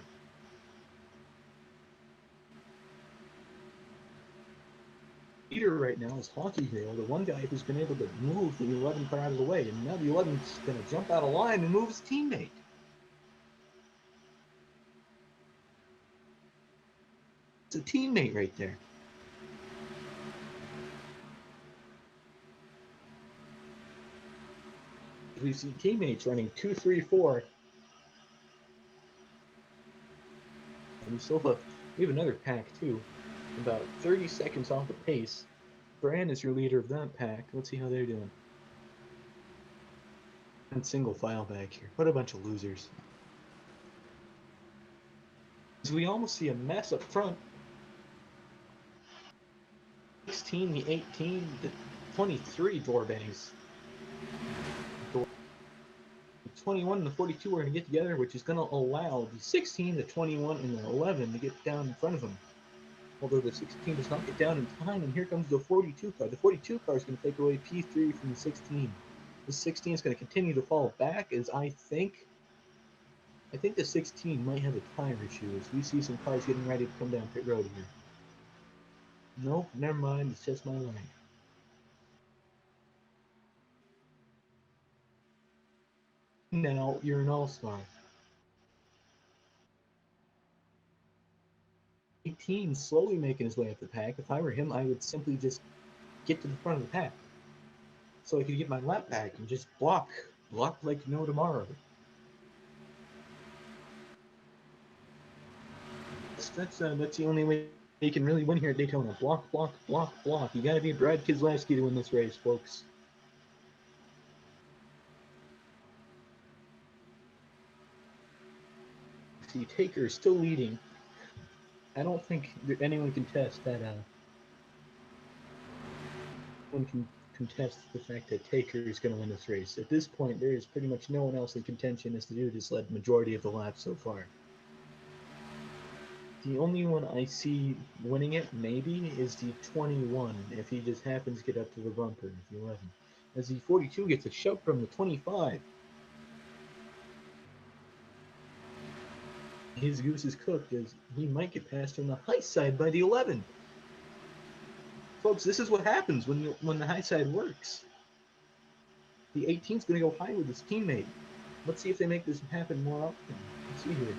Leader right now is Hockey Hero, the one guy who's been able to move the 11 car out of the way, and now the 11's going to jump out of line and move his teammate. It's a teammate right there. We see teammates running 2, 3, 4. And we have another pack too. About 30 seconds off the pace. Bran is your leader of that pack. Let's see how they're doing. And single file back here. What a bunch of losers. So we almost see a mess up front. 16, the 18, the 23 door bangs. The 21 and the 42 are going to get together, which is going to allow the 16, the 21, and the 11 to get down in front of them. Although the 16 does not get down in time, and here comes the 42 car. The 42 car is going to take away P3 from the 16. The 16 is going to continue to fall back, as I think the 16 might have a tire issue, as we see some cars getting ready to come down pit road here. Nope, never mind, it's just my line. Now you're an all-star. 18 slowly making his way up the pack. If I were him, I would simply just get to the front of the pack, so I could get my lap back and just block like no tomorrow. That's the only way you can really win here at Daytona. Block, block, block, block. You gotta be Brad Keselowski to win this race, folks. See, Taker is still leading. I don't think anyone can test that. One can contest the fact that Taker is going to win this race. At this point, there is pretty much no one else in contention, as the dude has led the majority of the laps so far. The only one I see winning it, maybe, is the 21, if he just happens to get up to the bumper, the 11. As the 42 gets a shove from the 25. His goose is cooked, as he might get passed on the high side by the 11. Folks, this is what happens when the high side works. The 18's going to go high with his teammate. Let's see if they make this happen more often. Let's see here.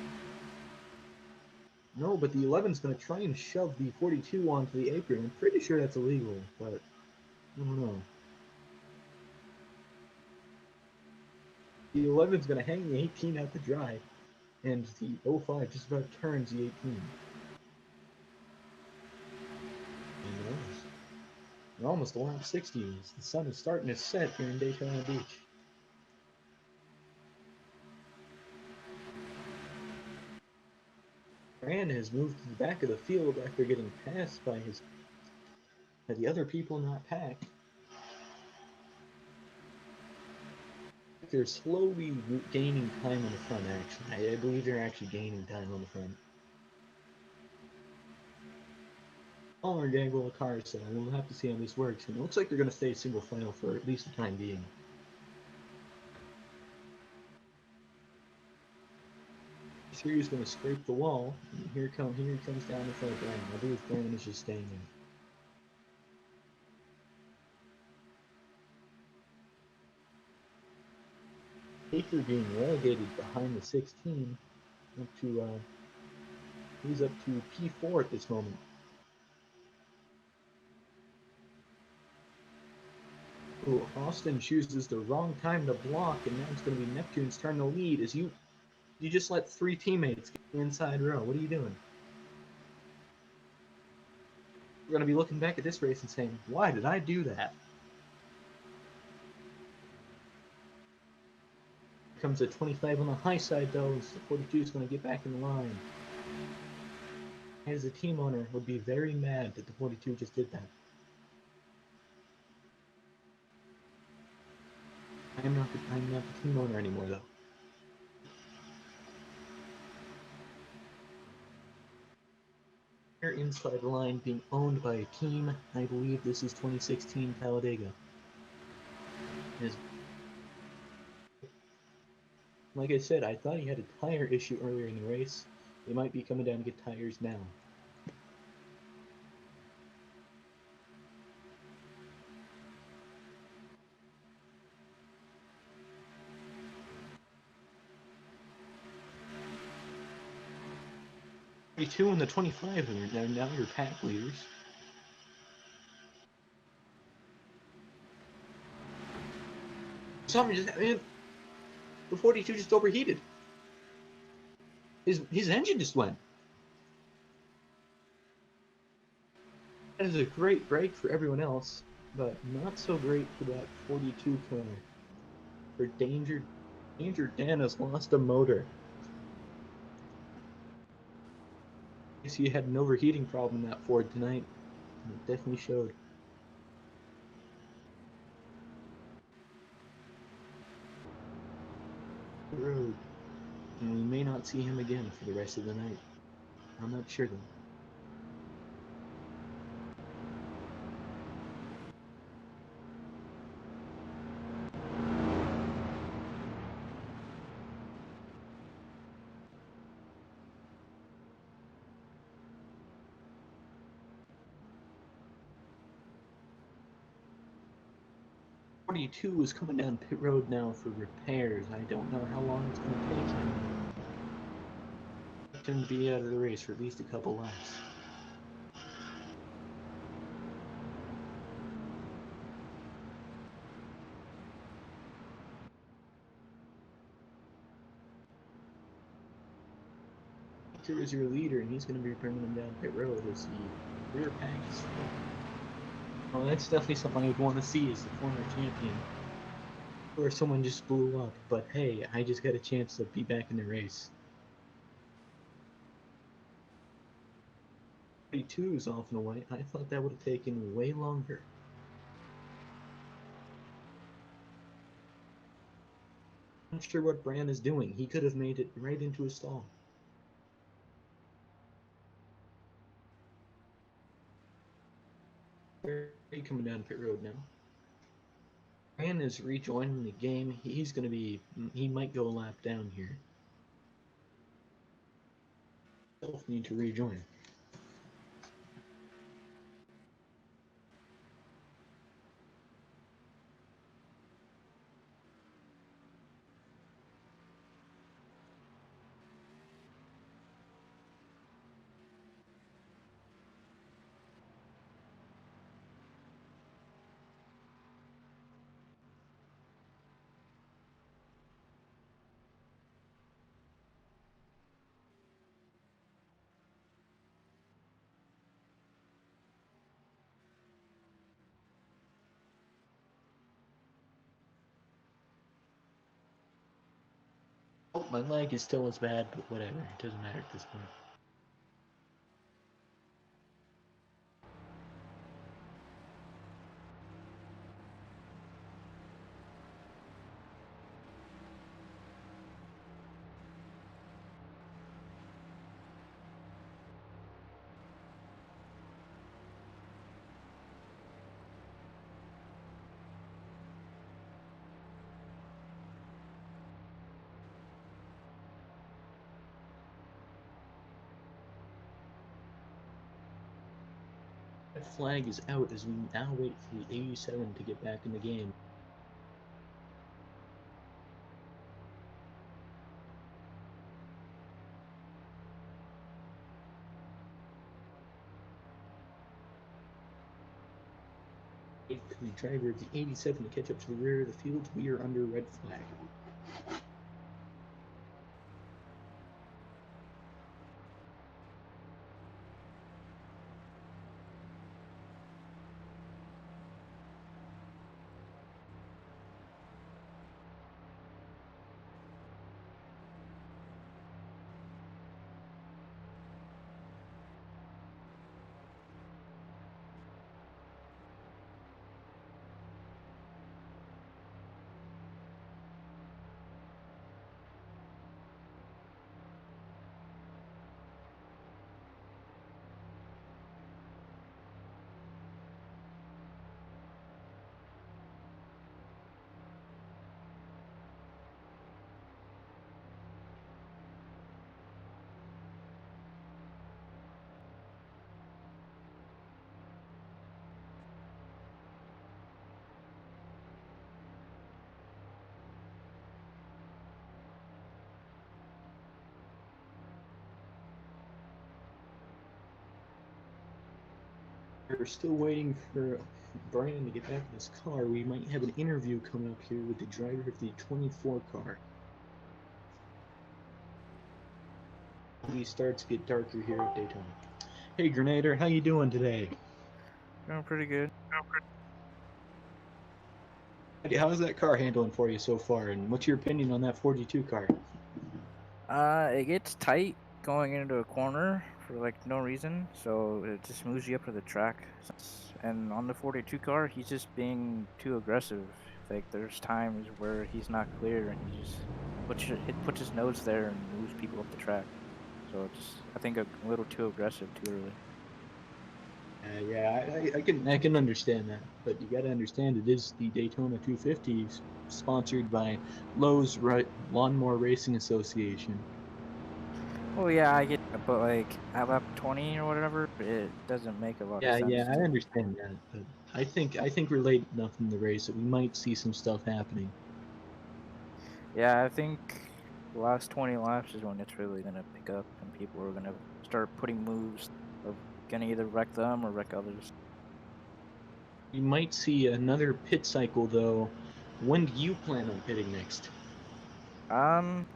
No, but the 11's going to try and shove the 42 onto the apron. I'm pretty sure that's illegal, but I don't know. The 11's going to hang the 18 out to dry, and the 05 just about turns the 18. We're almost around 60. The sun is starting to set here in Daytona Beach. Rand has moved to the back of the field after getting passed by the other people in that pack. They're slowly gaining time on the front, actually. I believe they're actually gaining time on the front. All are getting the cars, so we'll have to see how this works. And it looks like they're going to stay single file for at least the time being. He's going to scrape the wall. And here he comes down the front of Brandon. I believe Brandon is just staying in. Taker being relegated behind the 16 up to he's up to P4 at this moment. Ooh, Austin chooses the wrong time to block, and now it's going to be Neptune's turn to lead. As you just let 3 teammates get the inside row. What are you doing? We're going to be looking back at this race and saying, why did I do that? Here comes a 25 on the high side, though. So 42 is going to get back in the line. As a team owner, would be very mad that the 42 just did that. I'm not the team owner anymore, though. Here inside the line being owned by a team. I believe this is 2016 Talladega. Like I said, I thought he had a tire issue earlier in the race. They might be coming down to get tires now. The 2 and the 25 are now your pack leaders. Something just happened. The 42 just overheated. His engine just went. That is a great break for everyone else, but not so great for that 42 car. for Danger Dan has lost a motor. I guess he had an overheating problem in that Ford tonight. And it definitely showed. Road. And we may not see him again for the rest of the night. I'm not sure though. .42 is coming down pit road now for repairs. I don't know how long it's going to take him. He's going to be out of the race for at least a couple laps. Victor is your leader, and he's going to be bringing him down pit road as the rear pack is full. Well, that's definitely something I would want to see as the former champion. Or someone just blew up, but hey, I just got a chance to be back in the race. 32 is off and away. I thought that would have taken way longer. I'm not sure what Bran is doing. He could have made it right into a stall. Trey coming down pit road now. Bran is rejoining the game. He's going to be... He might go a lap down here. Both need to rejoin. Oh, my leg is still as bad, but whatever. It doesn't matter at this point. That flag is out as we now wait for the 87 to get back in the game. Wait for the driver of the 87 to catch up to the rear of the field. We are under red flag. We're still waiting for Brian to get back in his car. We might have an interview coming up here with the driver of the 24 car. These starts get darker here at Daytona. Hey Grenader, how you doing today? Doing pretty good. How's that car handling for you so far, and what's your opinion on that 42 car? It gets tight going into a corner for like no reason, so it just moves you up to the track. And on the 42 car, he's just being too aggressive. Like there's times where he's not clear and he just puts his nose there and moves people up the track. So just I think a little too aggressive too early. Yeah, I can understand that, but you got to understand it is the Daytona 250 sponsored by Lowe's Lawnmower Racing Association. Oh yeah, I get that, but like at lap 20 or whatever, it doesn't make a lot of sense. Yeah, I understand that, but I think we're late enough in the race that we might see some stuff happening. Yeah, I think the last 20 laps is when it's really gonna pick up and people are gonna start putting moves of gonna either wreck them or wreck others. We might see another pit cycle though. When do you plan on pitting next?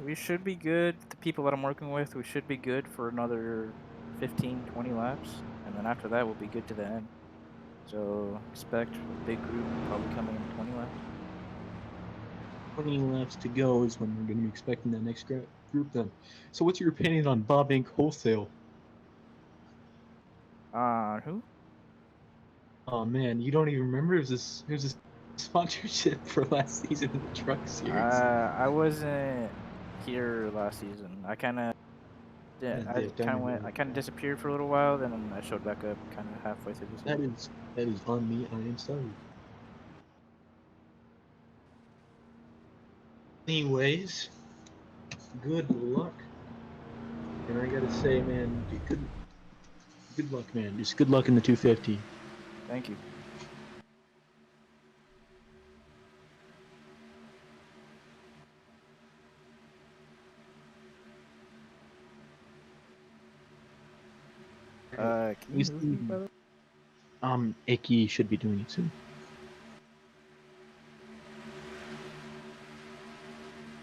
We should be good. The people that I'm working with, we should be good for another 15, 20 laps, and then after that, we'll be good to the end. So expect a big group probably coming in 20 laps. 20 laps to go is when we're going to be expecting that next group then. So what's your opinion on Bob Inc. Wholesale? Who? Oh man, you don't even remember? It was a sponsorship for last season in the Truck Series. I wasn't here last season. I kind of disappeared for a little while, then I showed back up kind of halfway through the season. That is on me. I am sorry. Anyways, good luck. And I gotta say, man, good luck, man. Just good luck in the 250. Thank you. Can you move me, brother? Icky should be doing it soon.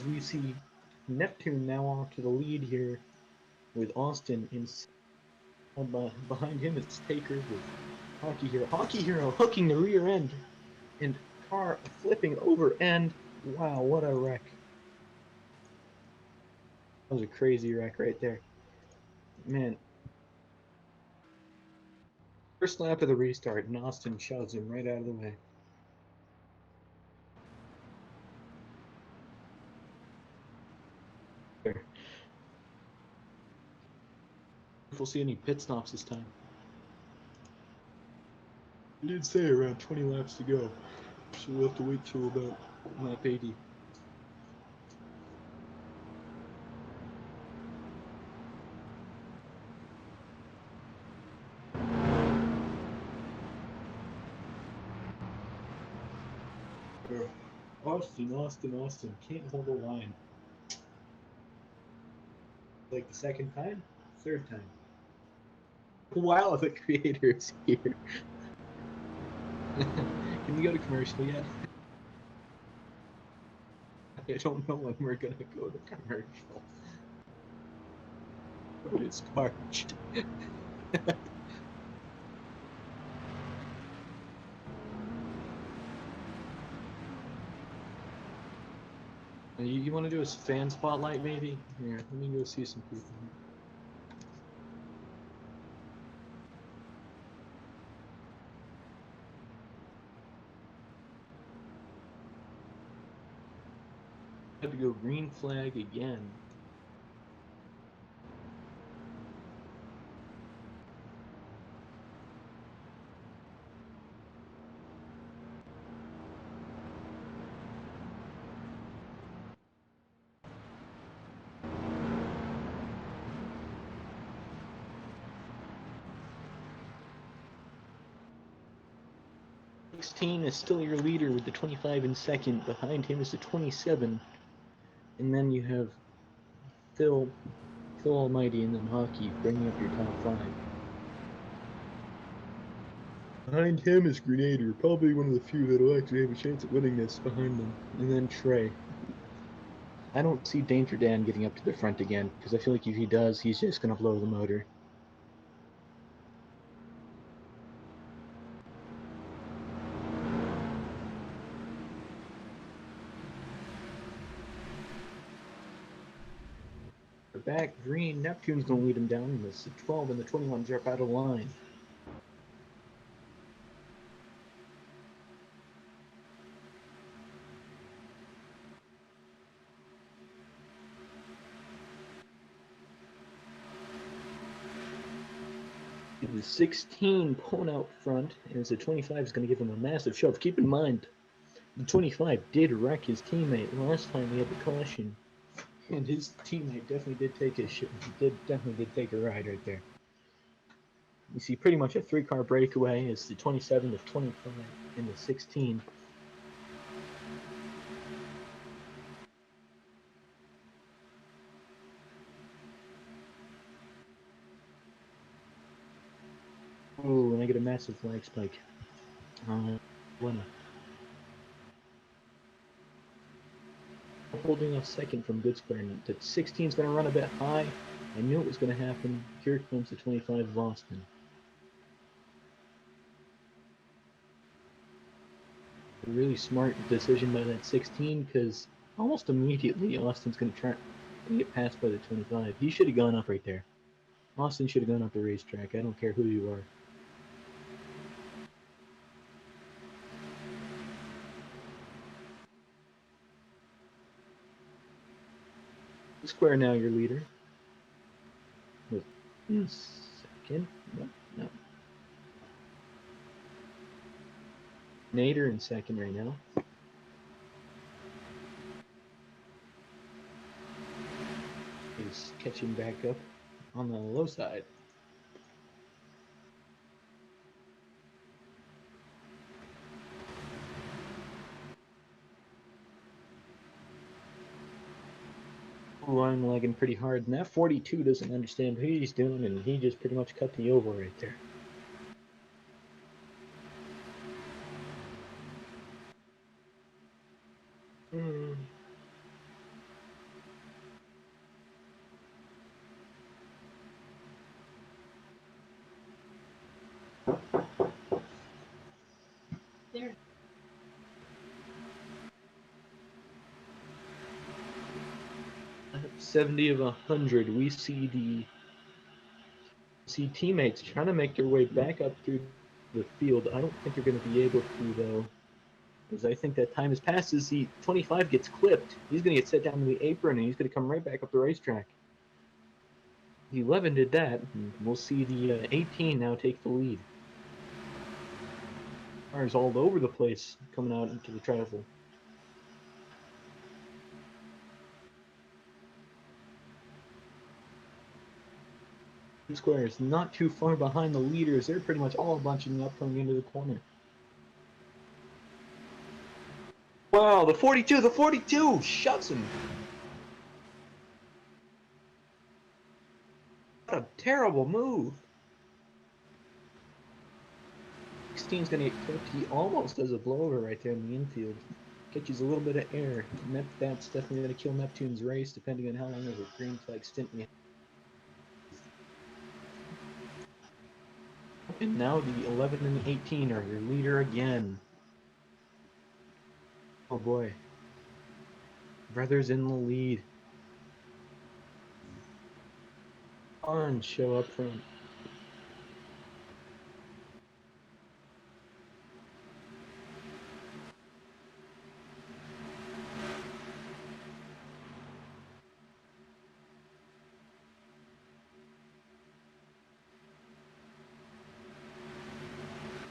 We see Neptune now off to the lead here with Austin in behind him it's Taker with Hockey Hero. Hockey Hero hooking the rear end and car flipping over end. Wow, what a wreck. That was a crazy wreck right there. Man. First lap of the restart and Austin shoves him right out of the way. There. If we'll see any pit stops this time. It did say around 20 laps to go, so we'll have to wait till about lap 80. Austin can't hold a line. Like the second time? Third time. Wow, the creator's here. Can we go to commercial yet? I don't know when we're gonna go to commercial. But it's parched. You want to do a fan spotlight maybe? Here, let me go see some people. Had to go green flag again. Is still your leader with the 25 in second. Behind him is the 27. And then you have Phil Almighty and then Hockey bringing up your top 5. Behind him is Grenader, probably one of the few that'll actually have a chance at winning this behind them. And then Trey. I don't see Danger Dan getting up to the front again, because I feel like if he does, he's just going to blow the motor. back. Green, Neptune's going to lead him down. And the 12 and the 21 drop out of line. The 16 pulling out front, as the 25 is going to give him a massive shove. Keep in mind, the 25 did wreck his teammate last time he had the caution, and his teammate definitely did take a ride right there. You see pretty much a 3-car breakaway as the 27, the 25, and the 16. Ooh, and I get a massive flag spike. Winner. Holding off second from Good Square. And the 16 is going to run a bit high. I knew it was going to happen. Here comes the 25 of Austin. A really smart decision by that 16 because almost immediately Austin's going to try to get passed by the 25. He should have gone up right there. Austin should have gone up the racetrack. I don't care who you are. Square now your leader. With second. No. Nader in second right now. He's catching back up on the low side. Ooh, I'm lagging pretty hard, and that 42 doesn't understand who he's doing, and he just pretty much cut the oval right there. There. 70 of 100. We see teammates trying to make their way back up through the field. I don't think they're going to be able to, though, because I think that time has passed as the 25 gets clipped. He's going to get set down in the apron, and he's going to come right back up the racetrack. The 11 did that, and we'll see the 18 now take the lead. Cars all over the place coming out into the travel. Square is not too far behind the leaders. They're pretty much all bunching up coming into the corner. Wow, the 42 shuts him. What a terrible move. 16's going to get clipped. He almost does a blowover right there in the infield. Catches a little bit of air. That's definitely going to kill Neptune's race, depending on how long of a green flag stint we have. And now the 11 and the 18 are your leader again. Oh boy. Brothers in the lead. Orange show up front.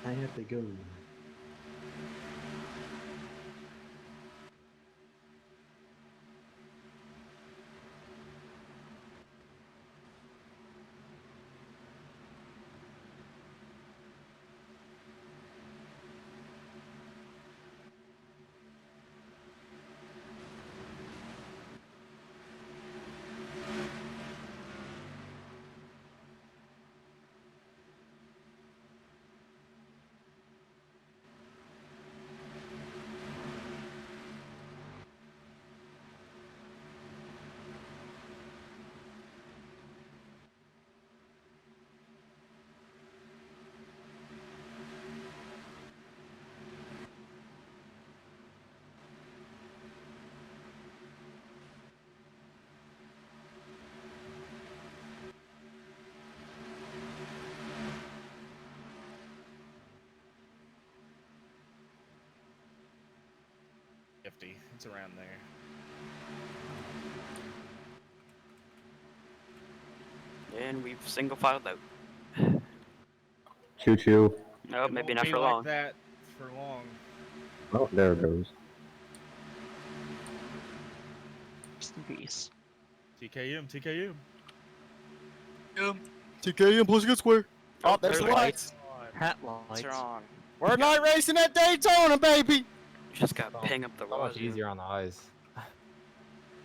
I have to go. 50. It's around there. And we've single filed out. Choo choo. No, It maybe won't not be for like long. that for long. Oh, there it goes. Rest in peace. TKM, TKM. TKM, plus good square. Oh, there's the there's lights. Hat What's lights. wrong? We're night racing at Daytona, baby. You just got ping up the So much wazoo. easier on the eyes.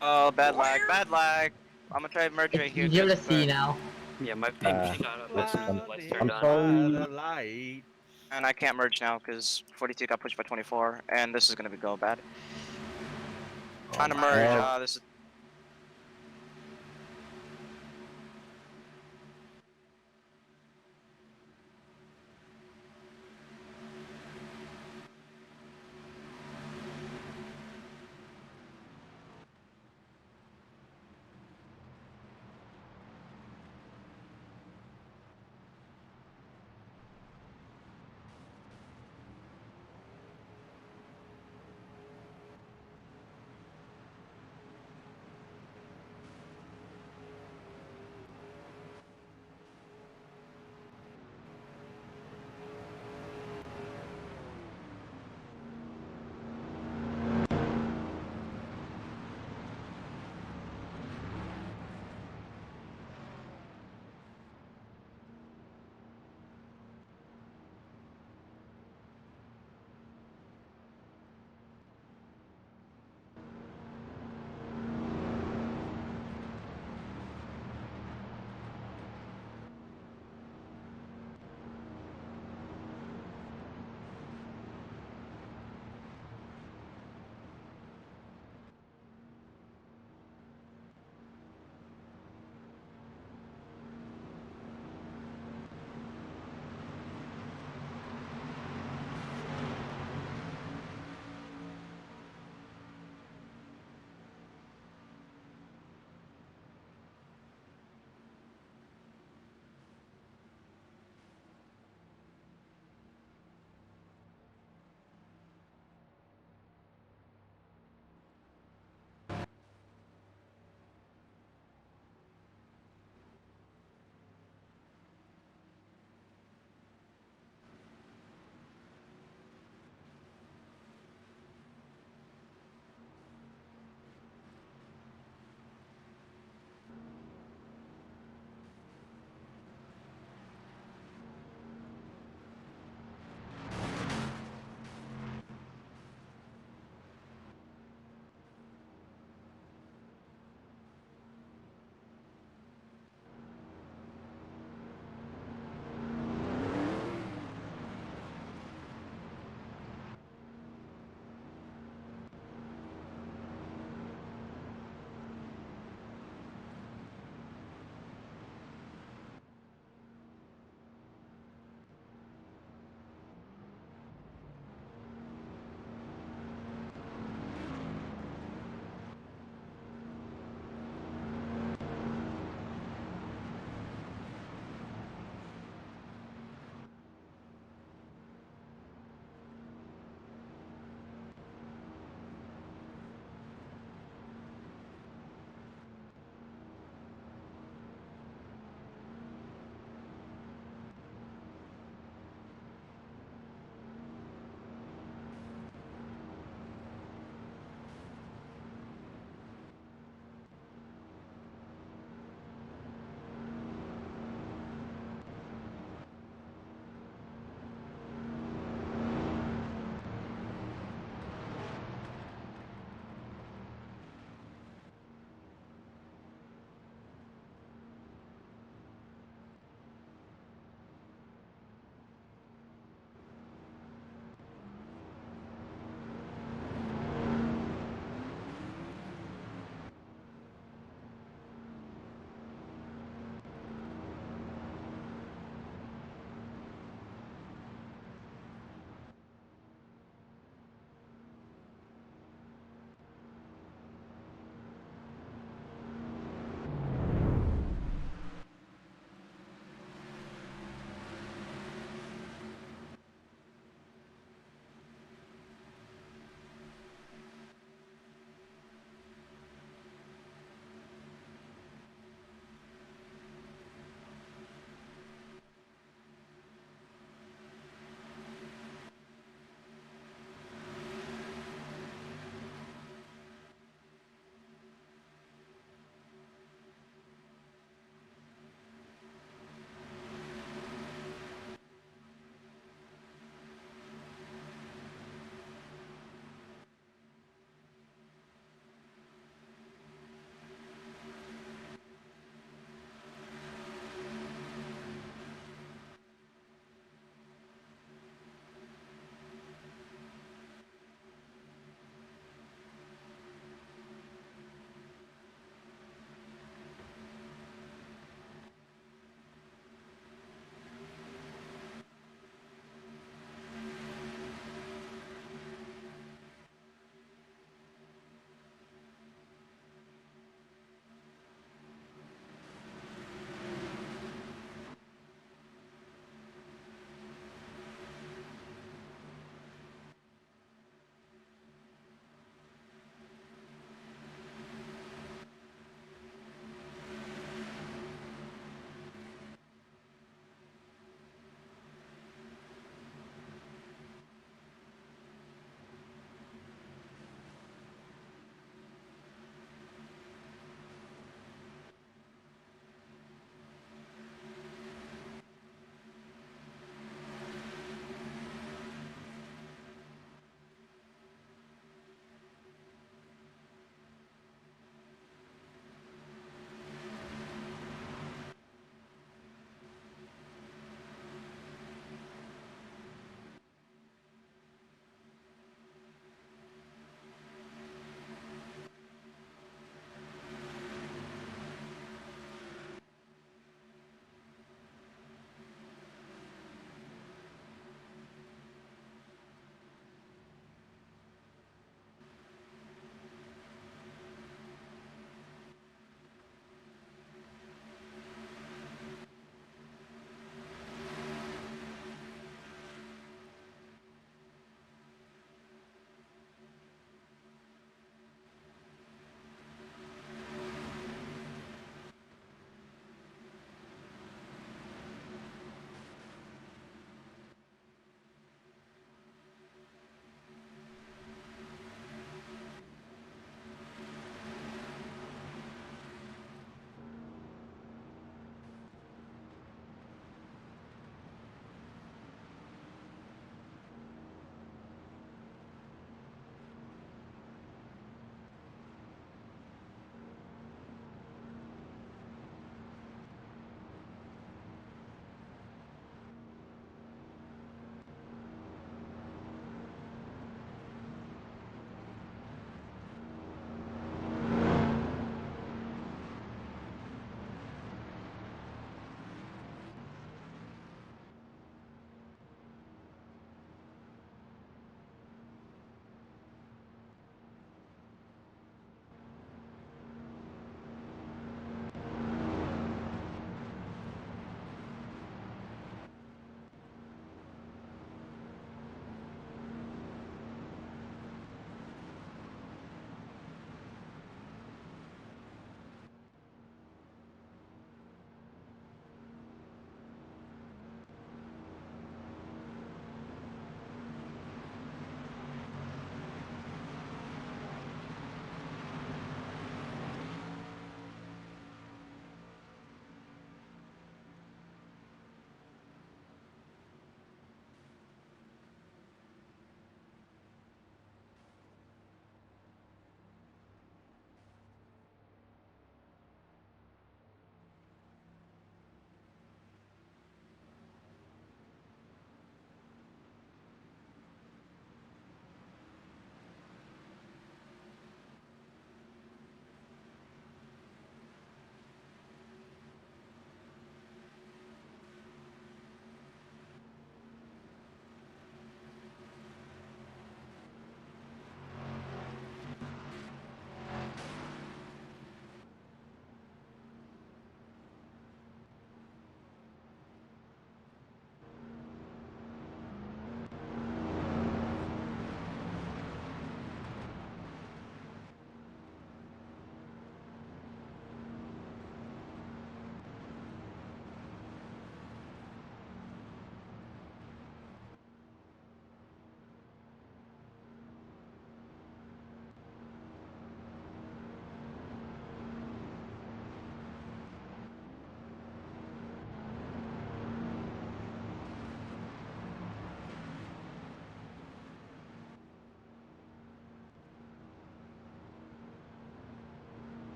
Oh, bad lag, bad lag. I'm gonna try to merge right here. Easier to just see for- now. Yeah, my ping Uh, just shot up as soon as the lights I'm turned on. sorry. The light. And I can't merge now because 42 got pushed by 24, and this is gonna be go bad. Trying to merge. man. This is